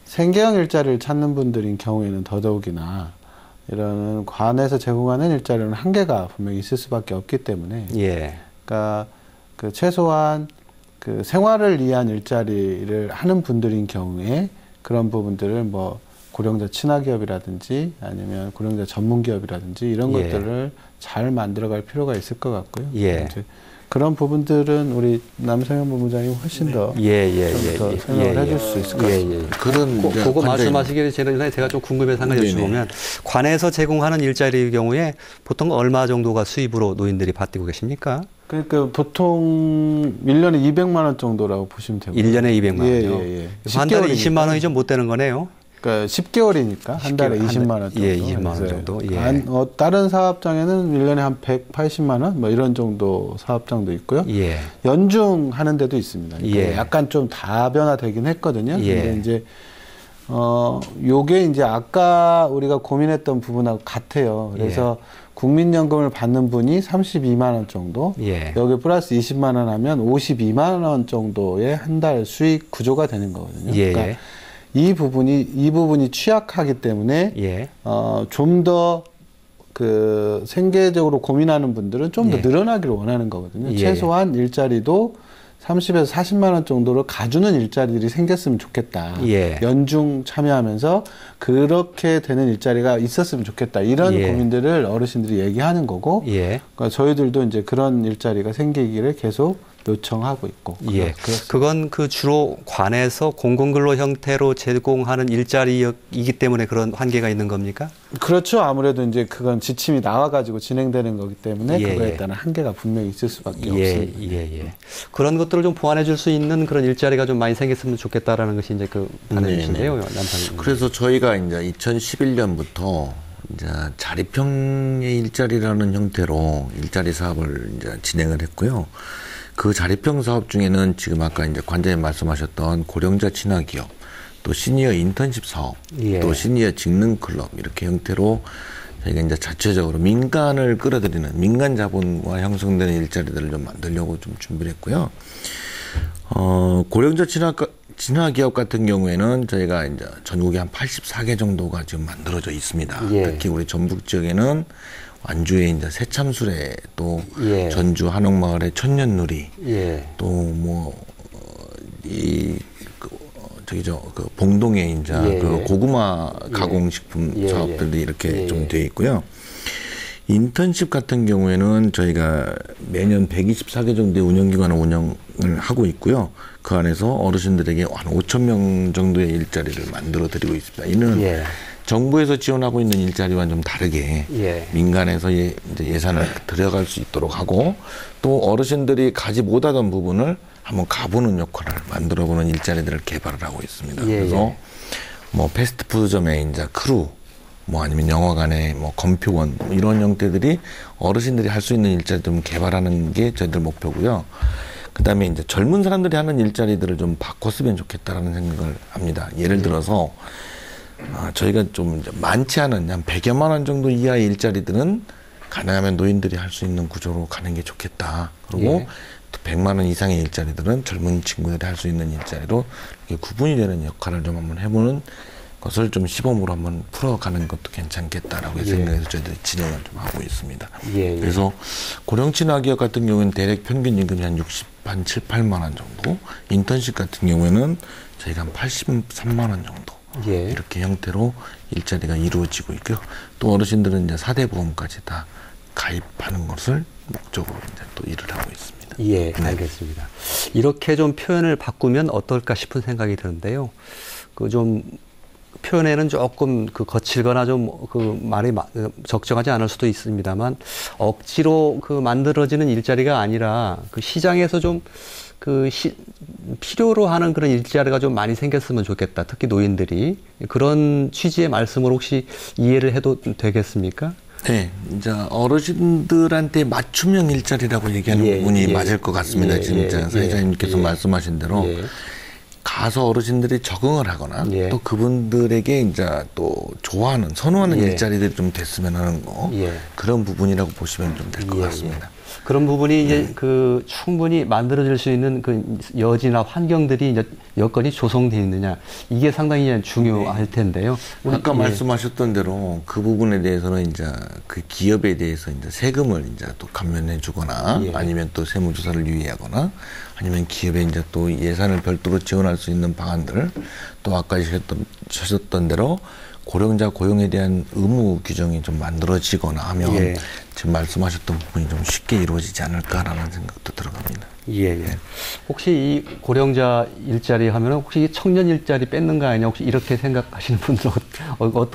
생계형 일자리를 찾는 분들인 경우에는 더더욱이나 이런 관에서 제공하는 일자리는 한계가 분명히 있을 수밖에 없기 때문에 그러니까 그 최소한 그 생활을 위한 일자리를 하는 분들인 경우에 그런 부분들을 뭐 고령자 친화기업이라든지 아니면 고령자 전문기업이라든지 이런 것들을 잘 만들어갈 필요가 있을 것 같고요. 이제 그런 부분들은 우리 남상현 본부장이 훨씬 더 설명을 해줄 수 있을 것 같습니다. 그거 말씀하시기 전에 제가 좀 궁금해서 한 가지 여쭤보면 관에서 제공하는 일자리의 경우에 보통 얼마 정도가 수입으로 노인들이 받고 계십니까? 그러니까 보통 1년에 200만 원 정도라고 보시면 되고요. 1년에 200만 원이요? 한 달에 20만 원이 좀 못 되는 거네요? 그러니까 10개월이니까 한 달에 20만 원 정도. 20만 원 정도. 다른 사업장에는 1년에 한 180만 원 뭐 이런 정도 사업장도 있고요. 연중하는 데도 있습니다. 그러니까 약간 좀 다변화되긴 했거든요. 근데 이제 요게 이제 아까 우리가 고민했던 부분하고 같아요. 그래서 국민연금을 받는 분이 32만 원 정도, 여기 플러스 20만 원 하면 52만 원 정도의 한 달 수익 구조가 되는 거거든요. 그러니까 이 부분이 취약하기 때문에 좀 더 그 생계적으로 고민하는 분들은 좀 더 늘어나기를 원하는 거거든요. 최소한 일자리도 30에서 40만 원 정도로 가주는 일자리들이 생겼으면 좋겠다. 예. 연중 참여하면서 그렇게 되는 일자리가 있었으면 좋겠다. 이런 예. 고민들을 어르신들이 얘기하는 거고, 예. 그러니까 저희들도 이제 그런 일자리가 생기기를 계속 요청하고 있고. 예. 그건 그 주로 관에서 공공근로 형태로 제공하는 일자리이기 때문에 그런 한계가 있는 겁니까? 그렇죠. 아무래도 이제 그건 지침이 나와가지고 진행되는 거기 때문에 예. 그거에 따른 한계가 분명히 있을 수밖에 없습니다. 예. 그런 것들을 좀 보완해 줄 수 있는 그런 일자리가 좀 많이 생겼으면 좋겠다라는 것이 이제 그 바람이신데요. 남편. 그래서 저희가 이제 2011년부터 이제 자립형의 일자리라는 형태로 일자리 사업을 이제 진행을 했고요. 그 자립형 사업 중에는 지금 아까 이제 관장님 말씀하셨던 고령자 친화 기업, 또 시니어 인턴십 사업, 예. 또 시니어 직능 클럽 이렇게 형태로 저희가 이제 자체적으로 민간을 끌어들이는 민간 자본과 형성되는 일자리들을 좀 만들려고 좀 준비를 했고요. 고령자 친화 기업 같은 경우에는 저희가 이제 전국에 한 84개 정도가 지금 만들어져 있습니다. 예. 특히 우리 전북 지역에는 완주에 이제 새참술에 또 예. 전주 한옥마을의 천년누리 예. 또 뭐 그 봉동에 이제 예. 그 고구마 가공식품 예. 사업들이 이렇게 예. 좀 되어 있고요. 인턴십 같은 경우에는 저희가 매년 124개 정도의 운영기관을 운영을 하고 있고요. 그 안에서 어르신들에게 한 5,000명 정도의 일자리를 만들어 드리고 있습니다. 이는 예. 정부에서 지원하고 있는 일자리와는 좀 다르게 예. 민간에서 이제 예산을 들여갈 수 있도록 하고 또 어르신들이 가지 못하던 부분을 한번 가보는 역할을 만들어보는 일자리들을 개발을 하고 있습니다. 예. 그래서 뭐 패스트푸드점에 이제 크루 뭐 아니면 영화관에 뭐 검표원 이런 형태들이 어르신들이 할 수 있는 일자리 좀 개발하는 게 저희들 목표고요. 그다음에 이제 젊은 사람들이 하는 일자리들을 좀 바꿨으면 좋겠다라는 생각을 합니다. 예를 들어서 저희가 좀 이제 많지 않은 한 100여만 원 정도 이하의 일자리들은 가능하면 노인들이 할 수 있는 구조로 가는 게 좋겠다. 그리고 예. 또 100만 원 이상의 일자리들은 젊은 친구들이 할 수 있는 일자리로 구분이 되는 역할을 좀 한번 해보는 것을 좀 시범으로 한번 풀어가는 것도 괜찮겠다라고 생각해서 저희들이 진행을 좀 하고 있습니다. 그래서 고령친화기업 같은 경우는 대략 평균 임금이 한 7, 8만 원 정도, 인턴십 같은 경우에는 저희가 한 83만 원 정도 이렇게 형태로 일자리가 이루어지고 있고요. 또 어르신들은 이제 4대 보험까지 다 가입하는 것을 목적으로 이제 또 일을 하고 있습니다. 예, 알겠습니다. 이렇게 좀 표현을 바꾸면 어떨까 싶은 생각이 드는데요. 그 좀 표현에는 조금 그 거칠거나 좀 그 말이 적정하지 않을 수도 있습니다만 억지로 그 만들어지는 일자리가 아니라 그 시장에서 좀 그 필요로 하는 그런 일자리가 좀 많이 생겼으면 좋겠다. 특히 노인들이 그런 취지의 말씀을 혹시 이해를 해도 되겠습니까? 네, 이제 어르신들한테 맞춤형 일자리라고 얘기하는 부분이 맞을 것 같습니다. 지금 사회자님께서 말씀하신 대로. 가서 어르신들이 적응을 하거나 또 그분들에게 이제 또 좋아하는 선호하는 일자리들이 좀 됐으면 하는 거 그런 부분이라고 보시면 좀 될 것 같습니다. 그런 부분이 이제 그 충분히 만들어질 수 있는 그 여지나 환경들이 이제 여건이 조성되어 있느냐 이게 상당히 중요할 텐데요. 아까 말씀하셨던 대로 그 부분에 대해서는 이제 그 기업에 대해서 이제 세금을 이제 또 감면해 주거나 아니면 또 세무조사를 유예하거나 아니면 기업에 이제 또 예산을 별도로 지원할 수 있는 방안들 또 아까 하셨던 대로 고령자 고용에 대한 의무 규정이 좀 만들어지거나 하면 지금 말씀하셨던 부분이 좀 쉽게 이루어지지 않을까라는 생각도 들어갑니다. 혹시 이 고령자 일자리 하면 혹시 청년 일자리 뺏는 거 아니냐 혹시 이렇게 생각하시는 분들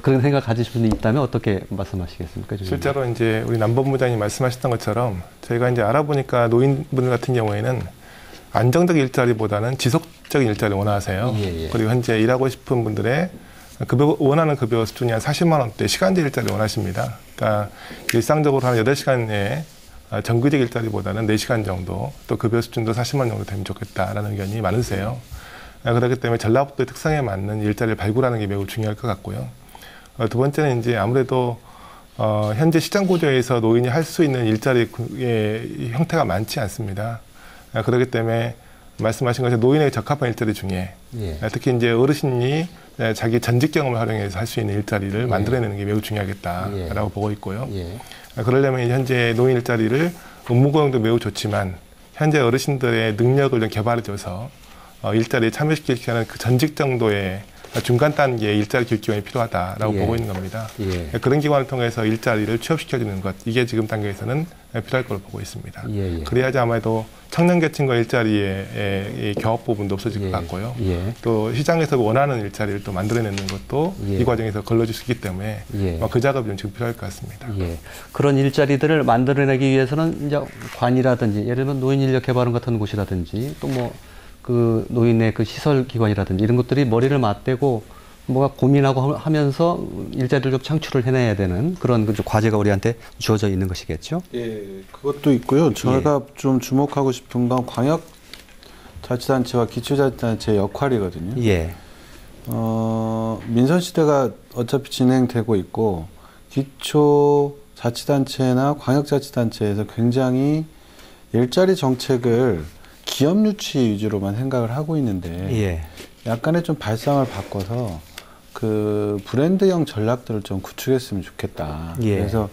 그런 생각 가지신 분이 있다면 어떻게 말씀하시겠습니까? 실제로 이제 우리 남본부장님 말씀하셨던 것처럼 저희가 이제 알아보니까 노인분들 같은 경우에는 안정적 일자리보다는 지속적인 일자리를 원하세요. 그리고 현재 일하고 싶은 분들의 원하는 급여 수준이 한 40만 원대 시간제 일자리 원하십니다. 그러니까 일상적으로 한 8시간에 정규직 일자리보다는 4시간 정도 또 급여 수준도 40만 정도 되면 좋겠다라는 의견이 많으세요. 그렇기 때문에 전라북도의 특성에 맞는 일자리를 발굴하는 게 매우 중요할 것 같고요. 두 번째는 이제 아무래도 현재 시장 구조에서 노인이 할 수 있는 일자리의 형태가 많지 않습니다. 그렇기 때문에 말씀하신 것처럼 노인에게 적합한 일자리 중에 특히 이제 어르신이 자기 전직 경험을 활용해서 할 수 있는 일자리를 만들어내는 게 매우 중요하겠다라고 보고 있고요. 그러려면 현재 노인 일자리를 업무 고용도 매우 좋지만 현재 어르신들의 능력을 좀 개발해줘서 일자리에 참여시키는 그 전직 정도의 중간 단계의 일자리 교육 기관이 필요하다라고 보고 있는 겁니다. 그런 기관을 통해서 일자리를 취업시켜주는 것, 이게 지금 단계에서는 필요할 걸로 보고 있습니다. 그래야지 아마도 청년 계층과 일자리의 경합 부분도 없어질 것 같고요. 또 시장에서 원하는 일자리를 또 만들어내는 것도 이 과정에서 걸러질 수 있기 때문에 그 작업이 좀 지금 필요할 것 같습니다. 그런 일자리들을 만들어내기 위해서는 이제 관이라든지 예를 들면 노인인력개발원 같은 곳이라든지 또 뭐 그 노인의 그 시설기관이라든지 이런 것들이 머리를 맞대고 뭐가 고민하고 하면서 일자리를 좀 창출을 해내야 되는 그런 그 과제가 우리한테 주어져 있는 것이겠죠? 예, 그것도 있고요. 제가 좀 주목하고 싶은 건 광역자치단체와 기초자치단체의 역할이거든요. 민선시대가 어차피 진행되고 있고 기초자치단체나 광역자치단체에서 굉장히 일자리 정책을 기업 유치 위주로만 생각을 하고 있는데 약간의 좀 발상을 바꿔서 그 브랜드형 전략들을 좀 구축했으면 좋겠다. 그래서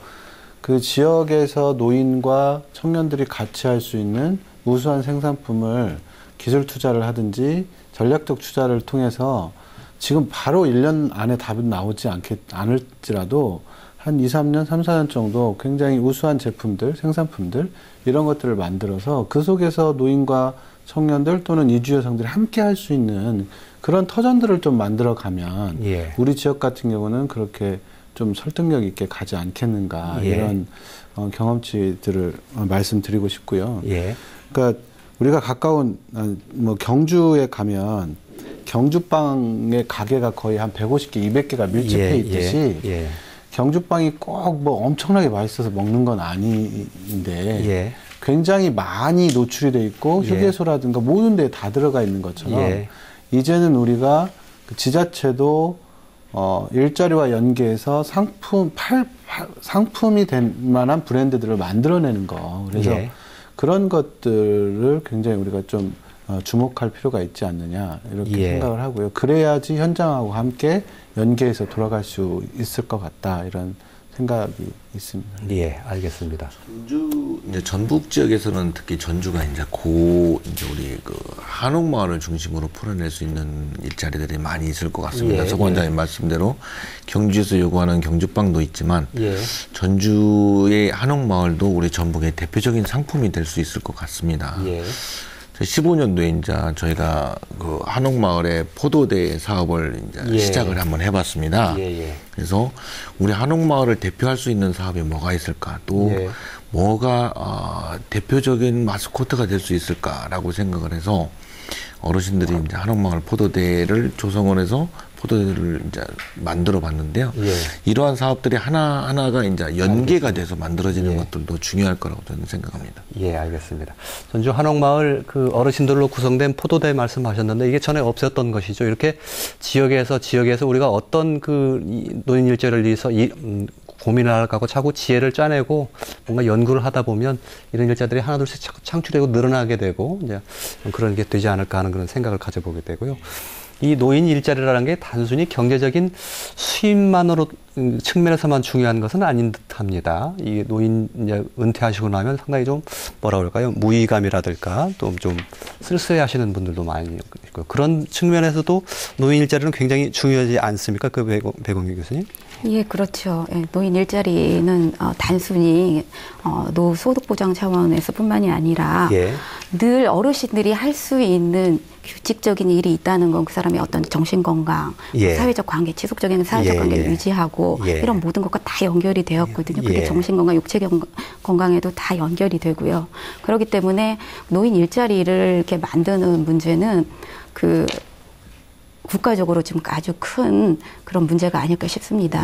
그 지역에서 노인과 청년들이 같이 할 수 있는 우수한 생산품을 기술 투자를 하든지 전략적 투자를 통해서 지금 바로 1년 안에 답은 나오지 않을지라도 한 2, 3년, 3, 4년 정도 굉장히 우수한 제품들, 생산품들 이런 것들을 만들어서 그 속에서 노인과 청년들 또는 이주 여성들이 함께 할 수 있는 그런 터전들을 좀 만들어 가면 우리 지역 같은 경우는 그렇게 좀 설득력 있게 가지 않겠는가 이런 경험치들을 말씀드리고 싶고요. 그러니까 우리가 가까운 뭐 경주에 가면 경주빵의 가게가 거의 한 150개, 200개가 밀집해 있듯이 경주빵이 꼭 뭐 엄청나게 맛있어서 먹는 건 아닌데 굉장히 많이 노출이 돼 있고 휴게소라든가 모든 데에 다 들어가 있는 것처럼 이제는 우리가 그 지자체도 일자리와 연계해서 상품이 될 만한 브랜드들을 만들어내는 거. 그래서 그런 것들을 굉장히 우리가 좀 주목할 필요가 있지 않느냐 이렇게 생각을 하고요. 그래야지 현장하고 함께 연계해서 돌아갈 수 있을 것 같다 이런 생각이 있습니다. 알겠습니다. 이제 전북 지역에서는 특히 전주가 이제 우리 그 한옥마을을 중심으로 풀어낼 수 있는 일자리들이 많이 있을 것 같습니다. 석 원장님 말씀대로 경주에서 요구하는 경주빵도 있지만 전주의 한옥마을도 우리 전북의 대표적인 상품이 될 수 있을 것 같습니다. 15년도에 이제 저희가 그 한옥마을의 포도대 사업을 이제 시작을 한번 해봤습니다. 그래서 우리 한옥마을을 대표할 수 있는 사업이 뭐가 있을까, 또 뭐가 대표적인 마스코트가 될 수 있을까라고 생각을 해서 어르신들이 이제 한옥마을 포도대를 조성원에서 포도대를 이제 만들어 봤는데요. 이러한 사업들이 하나하나가 이제 연계가 돼서 만들어지는 것들도 중요할 거라고 저는 생각합니다. 알겠습니다. 전주 한옥마을 그 어르신들로 구성된 포도대 말씀하셨는데 이게 전에 없었던 것이죠. 이렇게 지역에서 우리가 어떤 그 노인 일자리를 위해서 고민을 하고 자꾸 지혜를 짜내고 뭔가 연구를 하다 보면 이런 일자들이 하나둘씩 창출되고 늘어나게 되고 이제 그런 게 되지 않을까 하는 그런 생각을 가져보게 되고요. 이 노인 일자리라는 게 단순히 경제적인 수입만으로 측면에서만 중요한 것은 아닌 듯합니다. 이 노인 이제 은퇴하시고 나면 상당히 좀 뭐라 그럴까요? 무의감이라든가 또 좀 쓸쓸해하시는 분들도 많이 있고 그런 측면에서도 노인 일자리는 굉장히 중요하지 않습니까? 그 배공규 교수님? 그렇죠. 노인 일자리는 단순히 노소득 보장 차원에서뿐만이 아니라 늘 어르신들이 할 수 있는 규칙적인 일이 있다는 건 그 사람의 어떤 정신 건강, 사회적 관계, 지속적인 사회적 관계를 유지하고 이런 모든 것과 다 연결이 되었거든요. 그게 정신 건강, 육체 건강에도 다 연결이 되고요. 그렇기 때문에 노인 일자리를 이렇게 만드는 문제는 그 국가적으로 지금 아주 큰 그런 문제가 아닐까 싶습니다.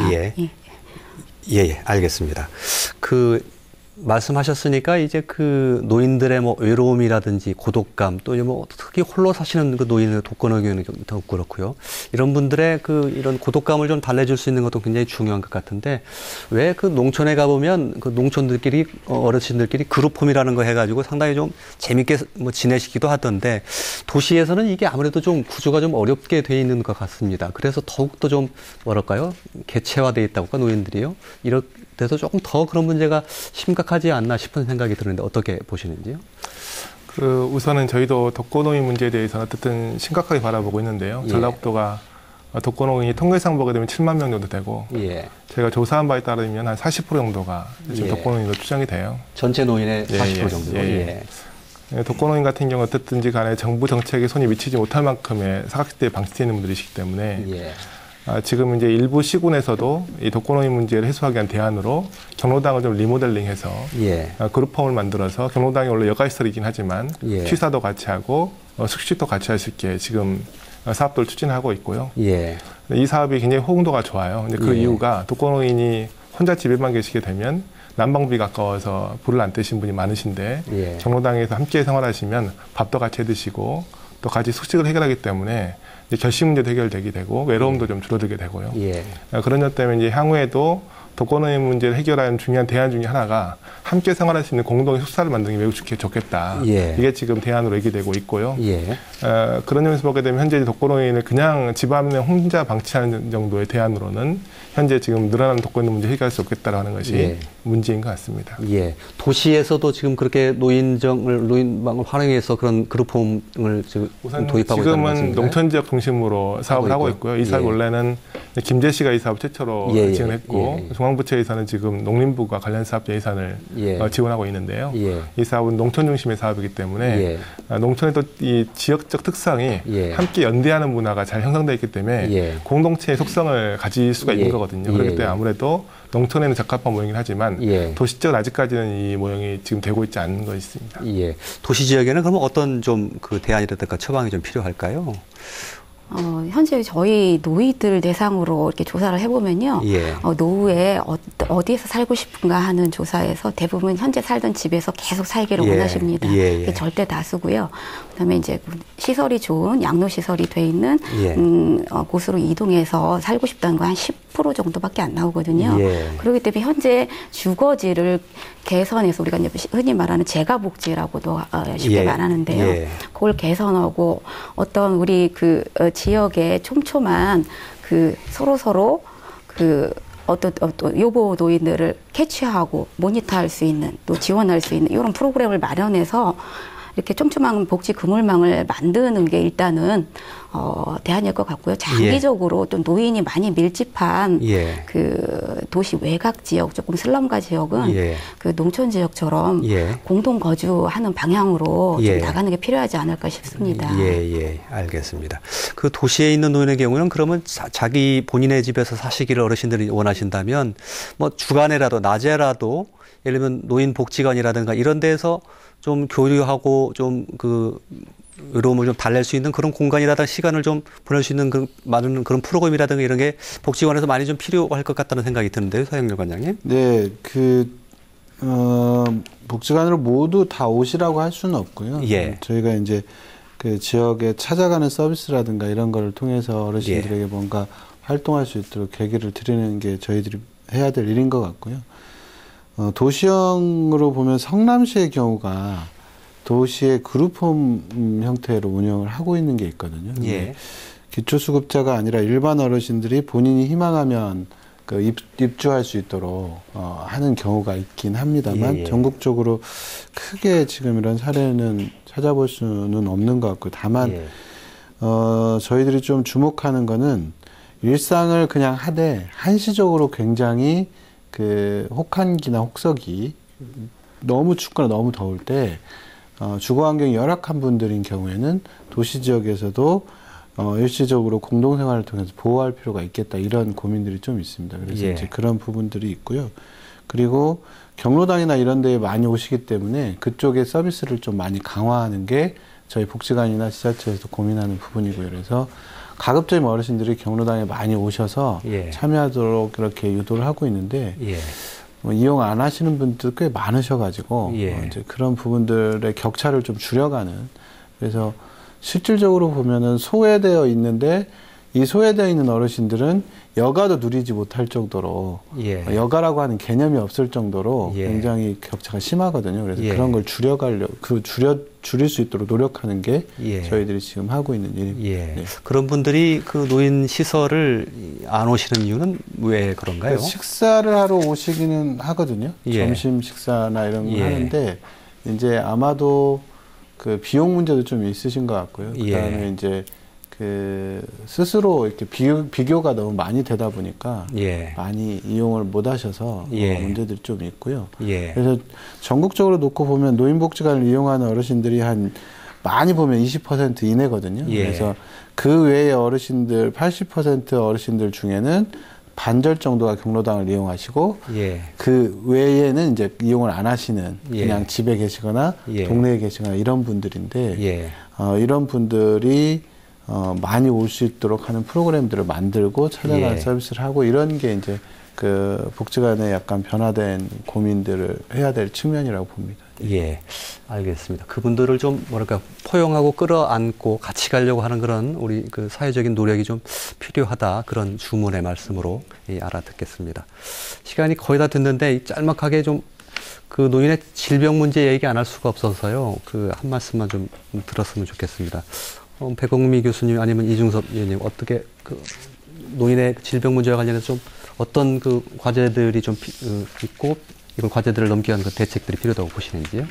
알겠습니다. 말씀하셨으니까 이제 그 노인들의 뭐 외로움이라든지 고독감 또 뭐 특히 홀로 사시는 그 노인의 독거노인 경우는 더욱 그렇고요. 이런 분들의 이런 고독감을 좀 달래줄 수 있는 것도 굉장히 중요한 것 같은데 왜 그 농촌에 가보면 그 농촌들끼리 어르신들끼리 그룹홈이라는 거 해가지고 상당히 좀 재밌게 뭐 지내시기도 하던데 도시에서는 이게 아무래도 좀 구조가 좀 어렵게 돼 있는 것 같습니다. 그래서 더욱더 좀 뭐랄까요? 개체화돼 있다고 할까 노인들이요. 이래서 조금 더 그런 문제가 심각하지 않나 싶은 생각이 드는데 어떻게 보시는지요? 우선은 저희도 독거노인 문제에 대해서는 어쨌든 심각하게 바라보고 있는데요. 예. 전라북도가 독거노인이 통계상 보게 되면 7만 명 정도 되고 예. 저희가 조사한 바에 따르면 한 40% 정도가 지금 예. 독거노인으로 추정이 돼요. 전체 노인의 40% 예. 정도. 예. 독거노인 같은 경우 어떻든지 간에 정부 정책에 손이 미치지 못할 만큼의 사각지대에 방치되어 있는 분들이시기 때문에 예. 지금 이제 일부 시군에서도 이 독거노인 문제를 해소하기 위한 대안으로 경로당을 좀 리모델링해서 예. 그룹홈을 만들어서 경로당이 원래 여가시설이긴 하지만 예. 취사도 같이 하고 숙식도 같이 할 수 있게 지금 사업들을 추진하고 있고요. 예. 이 사업이 굉장히 호응도가 좋아요. 근데 그 예. 이유가 독거노인이 혼자 집에만 계시게 되면 난방비 가까워서 불을 안 떼신 분이 많으신데 예. 경로당에서 함께 생활하시면 밥도 같이 해 드시고 또 같이 숙식을 해결하기 때문에 이제 결식 문제도 해결되게 되고 외로움도 좀 줄어들게 되고요. 예. 그런 점 때문에 이제 향후에도 독거노인 문제를 해결하는 중요한 대안 중에 하나가 함께 생활할 수 있는 공동의 숙사를 만드는 게 매우 좋겠다. 예. 이게 지금 대안으로 얘기되고 있고요. 예. 그런 점에서 보게 되면 현재 독거노인을 그냥 집 안에 혼자 방치하는 정도의 대안으로는 현재 지금 늘어나는 독거노인 문제 해결할 수 없겠다라는 것이 예. 문제인 것 같습니다. 예. 도시에서도 지금 그렇게 노인방을 활용해서 그런 그룹홈을 지금 우선 도입하고 있다는 지금은 말씀인가요? 농촌 지역 중심으로 사업을 하고 있고요. 이 사업 예. 원래는 김제시가 이 사업 최초로 예, 예. 지원했고 예. 중앙부처에서는 지금 농림부가 관련 사업 예산을 예. 지원하고 있는데요. 예. 이 사업은 농촌 중심의 사업이기 때문에 농촌의 또 이 지역적 특성이 예. 함께 연대하는 문화가 잘 형성되어 있기 때문에 예. 공동체의 속성을 가질 수가 있는 거거든요. 그렇기 때문에 아무래도 농촌에는 적합한 모형이긴 하지만 도시적으로 아직까지는 이 모형이 지금 되고 있지 않는 것이 있습니다. 예. 도시 지역에는 그러면 어떤 좀 그 대안이라든가 처방이 좀 필요할까요? 현재 저희 노이들 대상으로 이렇게 조사를 해보면요. 예. 노후에 어디에서 살고 싶은가 하는 조사에서 대부분 현재 살던 집에서 계속 살기를 원하십니다. 그게 절대 다수고요. 그다음에 이제 시설이 좋은 양로시설이 돼 있는 곳으로 이동해서 살고 싶다는 거 한 10% 정도밖에 안 나오거든요. 그렇기 때문에 현재 주거지를 개선해서 우리가 이제 흔히 말하는 재가복지라고도 쉽게 말하는데요. 그걸 개선하고 어떤 우리 그 지역의 촘촘한 그 서로 그 어떤 요보 노인들을 캐치하고 모니터할 수 있는 또 지원할 수 있는 이런 프로그램을 마련해서 이렇게 촘촘한 복지 그물망을 만드는 게 일단은 대안일 것 같고요. 장기적으로 또 노인이 많이 밀집한 그 도시 외곽 지역, 조금 슬럼가 지역은 그 농촌 지역처럼 공동 거주하는 방향으로 좀 나가는 게 필요하지 않을까 싶습니다. 알겠습니다. 그 도시에 있는 노인의 경우는 그러면 자기 본인의 집에서 사시기를 어르신들이 원하신다면 뭐 주간에라도 낮에라도 예를 들면 노인 복지관이라든가 이런 데서 좀 교류하고 좀 그 외로움을 좀 달랠 수 있는 그런 공간이라든가 시간을 좀 보낼 수 있는 많은 그런 프로그램이라든가 이런 게 복지관에서 많이 좀 필요할 것 같다는 생각이 드는데요, 서영렬 관장님? 네, 복지관으로 모두 다 오시라고 할 수는 없고요. 저희가 이제 그 지역에 찾아가는 서비스라든가 이런 거를 통해서 어르신들에게 뭔가 활동할 수 있도록 계기를 드리는 게 저희들이 해야 될 일인 것 같고요. 도시형으로 보면 성남시의 경우가 도시의 그룹홈 형태로 운영을 하고 있는 게 있거든요. 기초수급자가 아니라 일반 어르신들이 본인이 희망하면 그 입주할 수 있도록 하는 경우가 있긴 합니다만 전국적으로 크게 지금 이런 사례는 찾아볼 수는 없는 것 같고 다만 저희들이 좀 주목하는 거는 일상을 그냥 하되 한시적으로 굉장히 그 혹한기나 혹서기 너무 춥거나 너무 더울 때 주거 환경이 열악한 분들인 경우에는 도시 지역에서도 일시적으로 공동생활을 통해서 보호할 필요가 있겠다 이런 고민들이 좀 있습니다. 그래서 이제 그런 부분들이 있고요. 그리고 경로당이나 이런 데에 많이 오시기 때문에 그쪽의 서비스를 좀 많이 강화하는 게 저희 복지관이나 지자체에서 고민하는 부분이고요. 그래서 가급적이면 어르신들이 경로당에 많이 오셔서 참여하도록 이렇게 유도를 하고 있는데 이용 안 하시는 분들 꽤 많으셔가지고 이제 그런 부분들의 격차를 좀 줄여가는 그래서 실질적으로 보면은 소외되어 있는데 이 소외되어 있는 어르신들은 여가도 누리지 못할 정도로 여가라고 하는 개념이 없을 정도로 굉장히 격차가 심하거든요. 그래서 그런 걸 줄일 수 있도록 노력하는 게 저희들이 지금 하고 있는 일입니다. 그런 분들이 그 노인 시설을 안 오시는 이유는 왜 그런가요? 식사를 하러 오시기는 하거든요. 점심 식사나 이런 거 하는데 이제 아마도 그 비용 문제도 좀 있으신 것 같고요. 그다음에 이제 그 스스로 이렇게 비교가 너무 많이 되다 보니까 많이 이용을 못 하셔서 문제들이 좀 있고요. 그래서 전국적으로 놓고 보면 노인복지관을 이용하는 어르신들이 한 많이 보면 20% 이내거든요. 그래서 그 외의 어르신들 80% 어르신들 중에는 반절 정도가 경로당을 이용하시고 그 외에는 이제 이용을 안 하시는 그냥 집에 계시거나 동네에 계시거나 이런 분들인데 이런 분들이 많이 올 수 있도록 하는 프로그램들을 만들고 찾아가는 서비스를 하고 이런 게 이제 그 복지관의 약간 변화된 고민들을 해야 될 측면이라고 봅니다. 알겠습니다. 그분들을 좀 뭐랄까 포용하고 끌어안고 같이 가려고 하는 그런 우리 그 사회적인 노력이 좀 필요하다 그런 주문의 말씀으로 알아듣겠습니다. 시간이 거의 다 됐는데 짤막하게 좀 그 노인의 질병 문제 얘기 안 할 수가 없어서요. 그 한 말씀만 좀 들었으면 좋겠습니다. 백옥미 교수님 아니면 이중섭 의원님 어떻게 그 노인의 질병 문제와 관련해서 좀 어떤 그 과제들이 좀 있고 이걸 과제들을 넘기 위한 그 대책들이 필요하다고 보시는지요?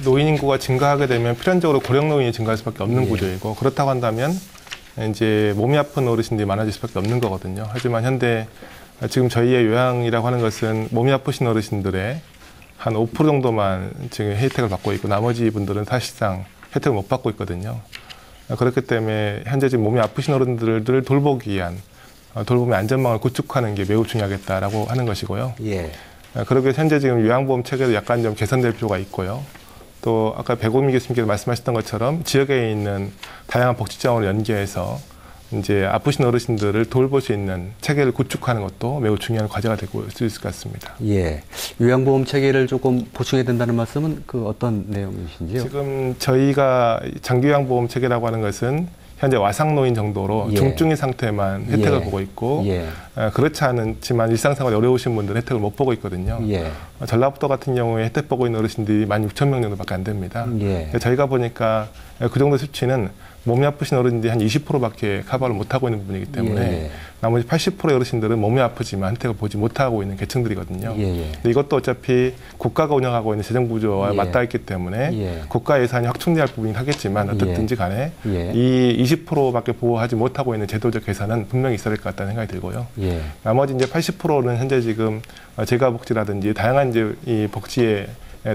노인 인구가 증가하게 되면 필연적으로 고령 노인이 증가할 수밖에 없는 구조이고 그렇다고 한다면 이제 몸이 아픈 어르신들이 많아질 수밖에 없는 거거든요. 하지만 현대 지금 저희의 요양이라고 하는 것은 몸이 아프신 어르신들의 한 5% 정도만 지금 혜택을 받고 있고 나머지 분들은 사실상 혜택을 못 받고 있거든요. 그렇기 때문에 현재 지금 몸이 아프신 어른들을 돌보기 위한 돌봄의 안전망을 구축하는 게 매우 중요하겠다라고 하는 것이고요. 그렇게 현재 지금 요양보험 체계도 약간 좀 개선될 필요가 있고요. 또 아까 백옥미 교수님께서 말씀하셨던 것처럼 지역에 있는 다양한 복지자원을 연계해서 이제 아프신 어르신들을 돌볼 수 있는 체계를 구축하는 것도 매우 중요한 과제가 되고 있을 것 같습니다. 요양보험 체계를 조금 보충해야 된다는 말씀은 그 어떤 내용이신지요? 지금 저희가 장기요양보험 체계라고 하는 것은 현재 와상노인 정도로 중증인 상태만 혜택을 보고 있고 그렇지 않지만 일상생활이 어려우신 분들은 혜택을 못 보고 있거든요. 전라북도 같은 경우에 혜택 보고 있는 어르신들이 16,000명 정도밖에 안 됩니다. 저희가 보니까 그 정도 수치는 몸이 아프신 어르신들이 한 20%밖에 커버를 못하고 있는 부분이기 때문에 나머지 80%의 어르신들은 몸이 아프지만 혜택을 보지 못하고 있는 계층들이거든요. 근데 이것도 어차피 국가가 운영하고 있는 재정구조와 맞닿아 있기 때문에 국가 예산이 확충돼야 할 부분이긴 하겠지만 어떻든지 간에 이 20%밖에 보호하지 못하고 있는 제도적 개선은 분명히 있어야 될 것 같다는 생각이 들고요. 나머지 이제 80%는 현재 지금 재가복지라든지 다양한 이제 이 복지에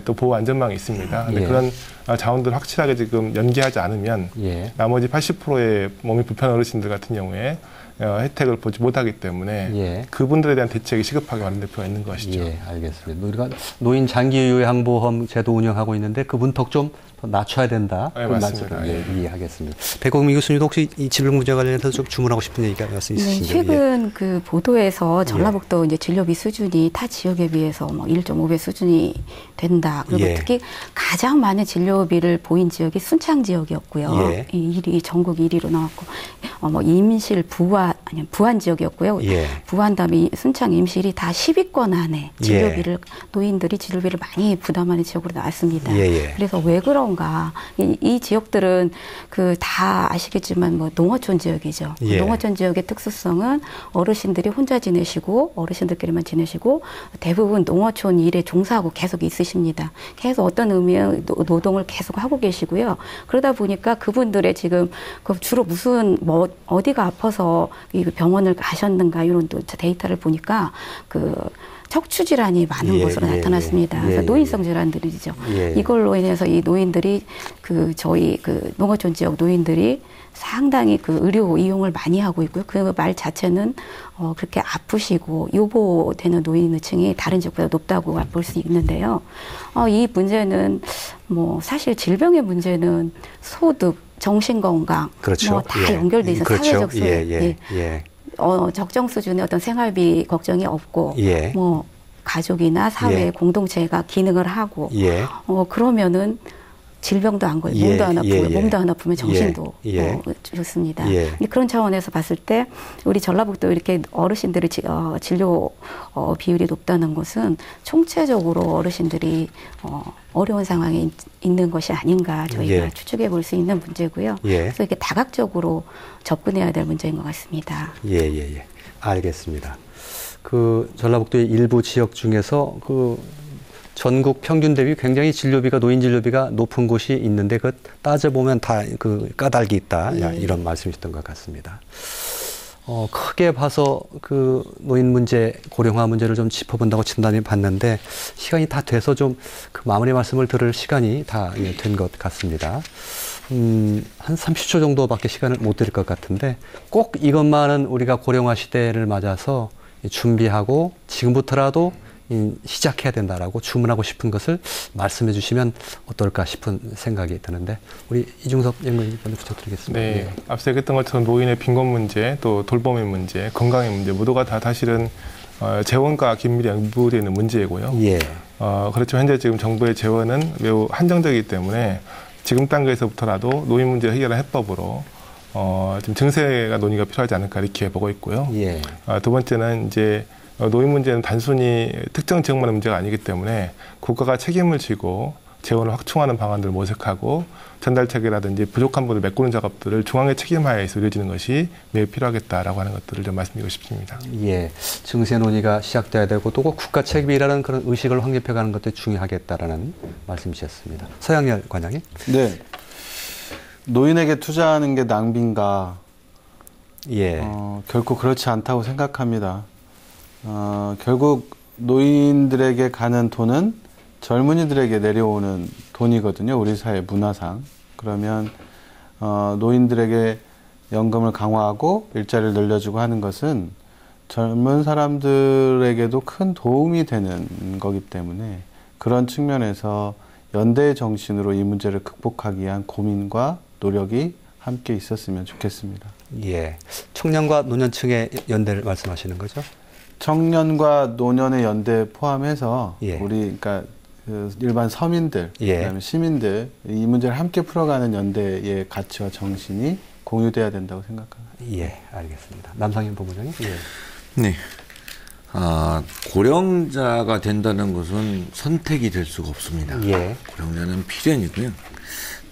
또 보호 안전망이 있습니다. 근데 그런 자원들을 확실하게 지금 연계하지 않으면 나머지 80%의 몸이 불편한 어르신들 같은 경우에 혜택을 보지 못하기 때문에 그분들에 대한 대책이 시급하게 마련될 필요가 있는 것이죠. 알겠습니다. 우리가 노인 장기 요양보험 제도 운영하고 있는데 그 문턱 좀 낮춰야 된다. 맞습니다. 이해하겠습니다. 백옥미 교수님도 혹시 이 질병 문제 관련해서 좀 주문하고 싶은 얘기가 말씀 있으신가요? 최근 그 보도에서 전라북도 이제 진료비 수준이 타 지역에 비해서 뭐 1.5배 수준이 된다. 그리고 특히 가장 많은 진료비를 보인 지역이 순창 지역이었고요. 전국 1위로 나왔고, 뭐 임실, 부안 지역이었고요. 부안 다음에 순창, 임실이 다 10위권 안에 진료비를 노인들이 진료비를 많이 부담하는 지역으로 나왔습니다. 그래서 왜 그런가? 이 지역들은 그 다 아시겠지만 뭐 농어촌 지역이죠. 농어촌 지역의 특수성은 어르신들이 혼자 지내시고 어르신들끼리만 지내시고 대부분 농어촌 일에 종사하고 계속 있으십니다. 계속 어떤 의미의 노동을 계속 하고 계시고요. 그러다 보니까 그분들의 지금 그 주로 무슨 뭐 어디가 아파서 병원을 가셨는가 이런 또 데이터를 보니까 그 척추 질환이 많은 것으로 나타났습니다. 그래서 노인성 질환들이죠. 이걸로 인해서 이 노인들이 그 저희 그 농어촌 지역 노인들이 상당히 그 의료 이용을 많이 하고 있고요. 그 말 자체는 그렇게 아프시고 요보되는 노인층이 다른 지역보다 높다고 볼 수 있는데요. 이 문제는 뭐 사실 질병의 문제는 소득, 정신건강 뭐 다 연결돼 있어서 사회적 적정 수준의 어떤 생활비 걱정이 없고 뭐 가족이나 사회 공동체가 기능을 하고 그러면은 질병도 안 걸리고 몸도 안 아프고 몸도 안 아프면 정신도 좋습니다. 근데 그런 차원에서 봤을 때 우리 전라북도 이렇게 어르신들의 진료 비율이 높다는 것은 총체적으로 어르신들이 어려운 상황에 있는 것이 아닌가 저희가 추측해 볼 수 있는 문제고요. 그래서 이렇게 다각적으로 접근해야 될 문제인 것 같습니다. 알겠습니다. 그 전라북도의 일부 지역 중에서 그 전국 평균 대비 굉장히 진료비가 노인 진료비가 높은 곳이 있는데 그 따져보면 다 그 까닭이 있다 이런 말씀이셨던 것 같습니다. 크게 봐서 그 노인 문제, 고령화 문제를 좀 짚어본다고 진단해 봤는데 시간이 다 돼서 좀 그 마무리 말씀을 들을 시간이 다 된 것 같습니다. 한 30초 정도밖에 시간을 못 드릴 것 같은데 꼭 이것만은 우리가 고령화 시대를 맞아서 준비하고 지금부터라도 시작해야 된다라고 주문하고 싶은 것을 말씀해 주시면 어떨까 싶은 생각이 드는데 우리 이중섭 연구위원 먼저 부탁드리겠습니다. 네, 예. 앞서 얘기했던 것처럼 노인의 빈곤 문제, 또 돌봄의 문제, 건강의 문제 모두가 다 사실은 재원과 긴밀히 연결되어 있는 문제이고요. 예. 그렇지만 현재 지금 정부의 재원은 매우 한정적이기 때문에 지금 단계에서부터라도 노인 문제 해결의 해법으로 좀 증세가 논의가 필요하지 않을까 이렇게 보고 있고요. 예. 두 번째는 이제 노인 문제는 단순히 특정 지역만의 문제가 아니기 때문에 국가가 책임을 지고 재원을 확충하는 방안들을 모색하고 전달체계라든지 부족한 부분을 메꾸는 작업들을 중앙의 책임하에서 이루어지는 것이 매우 필요하겠다라고 하는 것들을 좀 말씀드리고 싶습니다. 예, 증세 논의가 시작돼야 되고 또 국가 책임이라는 그런 의식을 확립해가는 것도 중요하겠다라는 말씀이셨습니다. 서양열 관장님. 네. 노인에게 투자하는 게 낭비인가? 예. 결코 그렇지 않다고 생각합니다. 결국 노인들에게 가는 돈은 젊은이들에게 내려오는 돈이거든요. 우리 사회 문화상. 그러면 노인들에게 연금을 강화하고 일자리를 늘려주고 하는 것은 젊은 사람들에게도 큰 도움이 되는 거기 때문에 그런 측면에서 연대의 정신으로 이 문제를 극복하기 위한 고민과 노력이 함께 있었으면 좋겠습니다. 예. 청년과 노년층의 연대를 말씀하시는 거죠? 청년과 노년의 연대 포함해서 예. 우리 그러니까 그 일반 서민들, 예. 그다음에 시민들 이 문제를 함께 풀어가는 연대의 가치와 정신이 공유돼야 된다고 생각합니다. 예, 알겠습니다. 남상현 본부장님. 예. 네. 고령자가 된다는 것은 선택이 될 수가 없습니다. 예. 고령자는 필연이고요.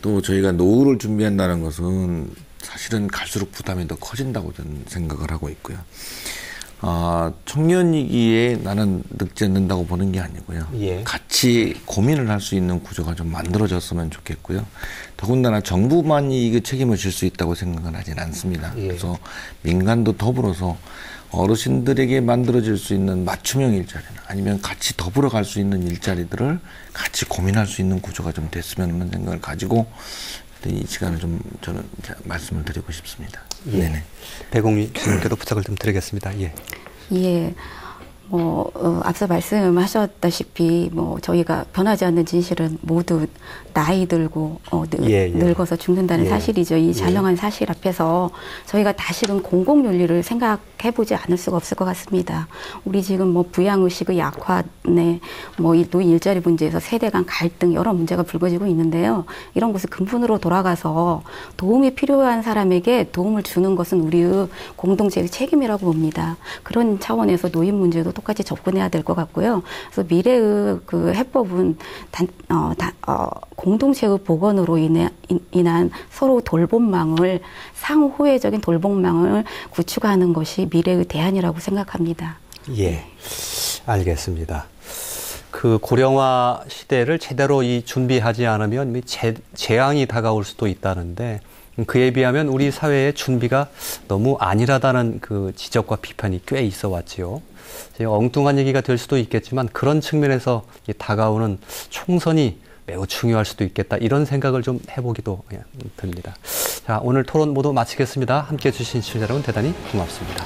또 저희가 노후를 준비한다는 것은 사실은 갈수록 부담이 더 커진다고 저는 생각을 하고 있고요. 청년이기에 나는 늙지 않는다고 보는 게 아니고요. 예. 같이 고민을 할 수 있는 구조가 좀 만들어졌으면 좋겠고요. 더군다나 정부만이 이 책임을 질 수 있다고 생각은 하진 않습니다. 예. 그래서 민간도 더불어서 어르신들에게 만들어질 수 있는 맞춤형 일자리나 아니면 같이 더불어 갈 수 있는 일자리들을 같이 고민할 수 있는 구조가 좀 됐으면 하는 생각을 가지고 이 시간을 좀 저는 말씀을 드리고 싶습니다. 예. 네네. 배공희 주님께도 부탁을 좀 드리겠습니다. 예. 예. 앞서 말씀하셨다시피 저희가 변하지 않는 진실은 모두 나이 들고 늙어서 죽는다는 사실이죠. 이 잔영한 사실 앞에서 저희가 다시금 공공윤리를 생각해보지 않을 수가 없을 것 같습니다. 우리 지금 부양의식의 약화네, 이 노인 일자리 문제에서 세대 간 갈등 여러 문제가 불거지고 있는데요. 이런 것을 근본으로 돌아가서 도움이 필요한 사람에게 도움을 주는 것은 우리의 공동체의 책임이라고 봅니다. 그런 차원에서 노인 문제도 똑같이 접근해야 될 것 같고요. 그래서 미래의 그 해법은 공동체의 복원으로 인한 서로 돌봄망을 상호회적인 돌봄망을 구축하는 것이 미래의 대안이라고 생각합니다. 예, 알겠습니다. 그 고령화 시대를 제대로 준비하지 않으면 재앙이 다가올 수도 있다는데 그에 비하면 우리 사회의 준비가 너무 안일하다는 그 지적과 비판이 꽤 있어 왔지요. 엉뚱한 얘기가 될 수도 있겠지만 그런 측면에서 다가오는 총선이 매우 중요할 수도 있겠다 이런 생각을 좀 해보기도 듭니다. 자, 오늘 토론 모두 마치겠습니다. 함께해 주신 시청자 여러분 대단히 고맙습니다.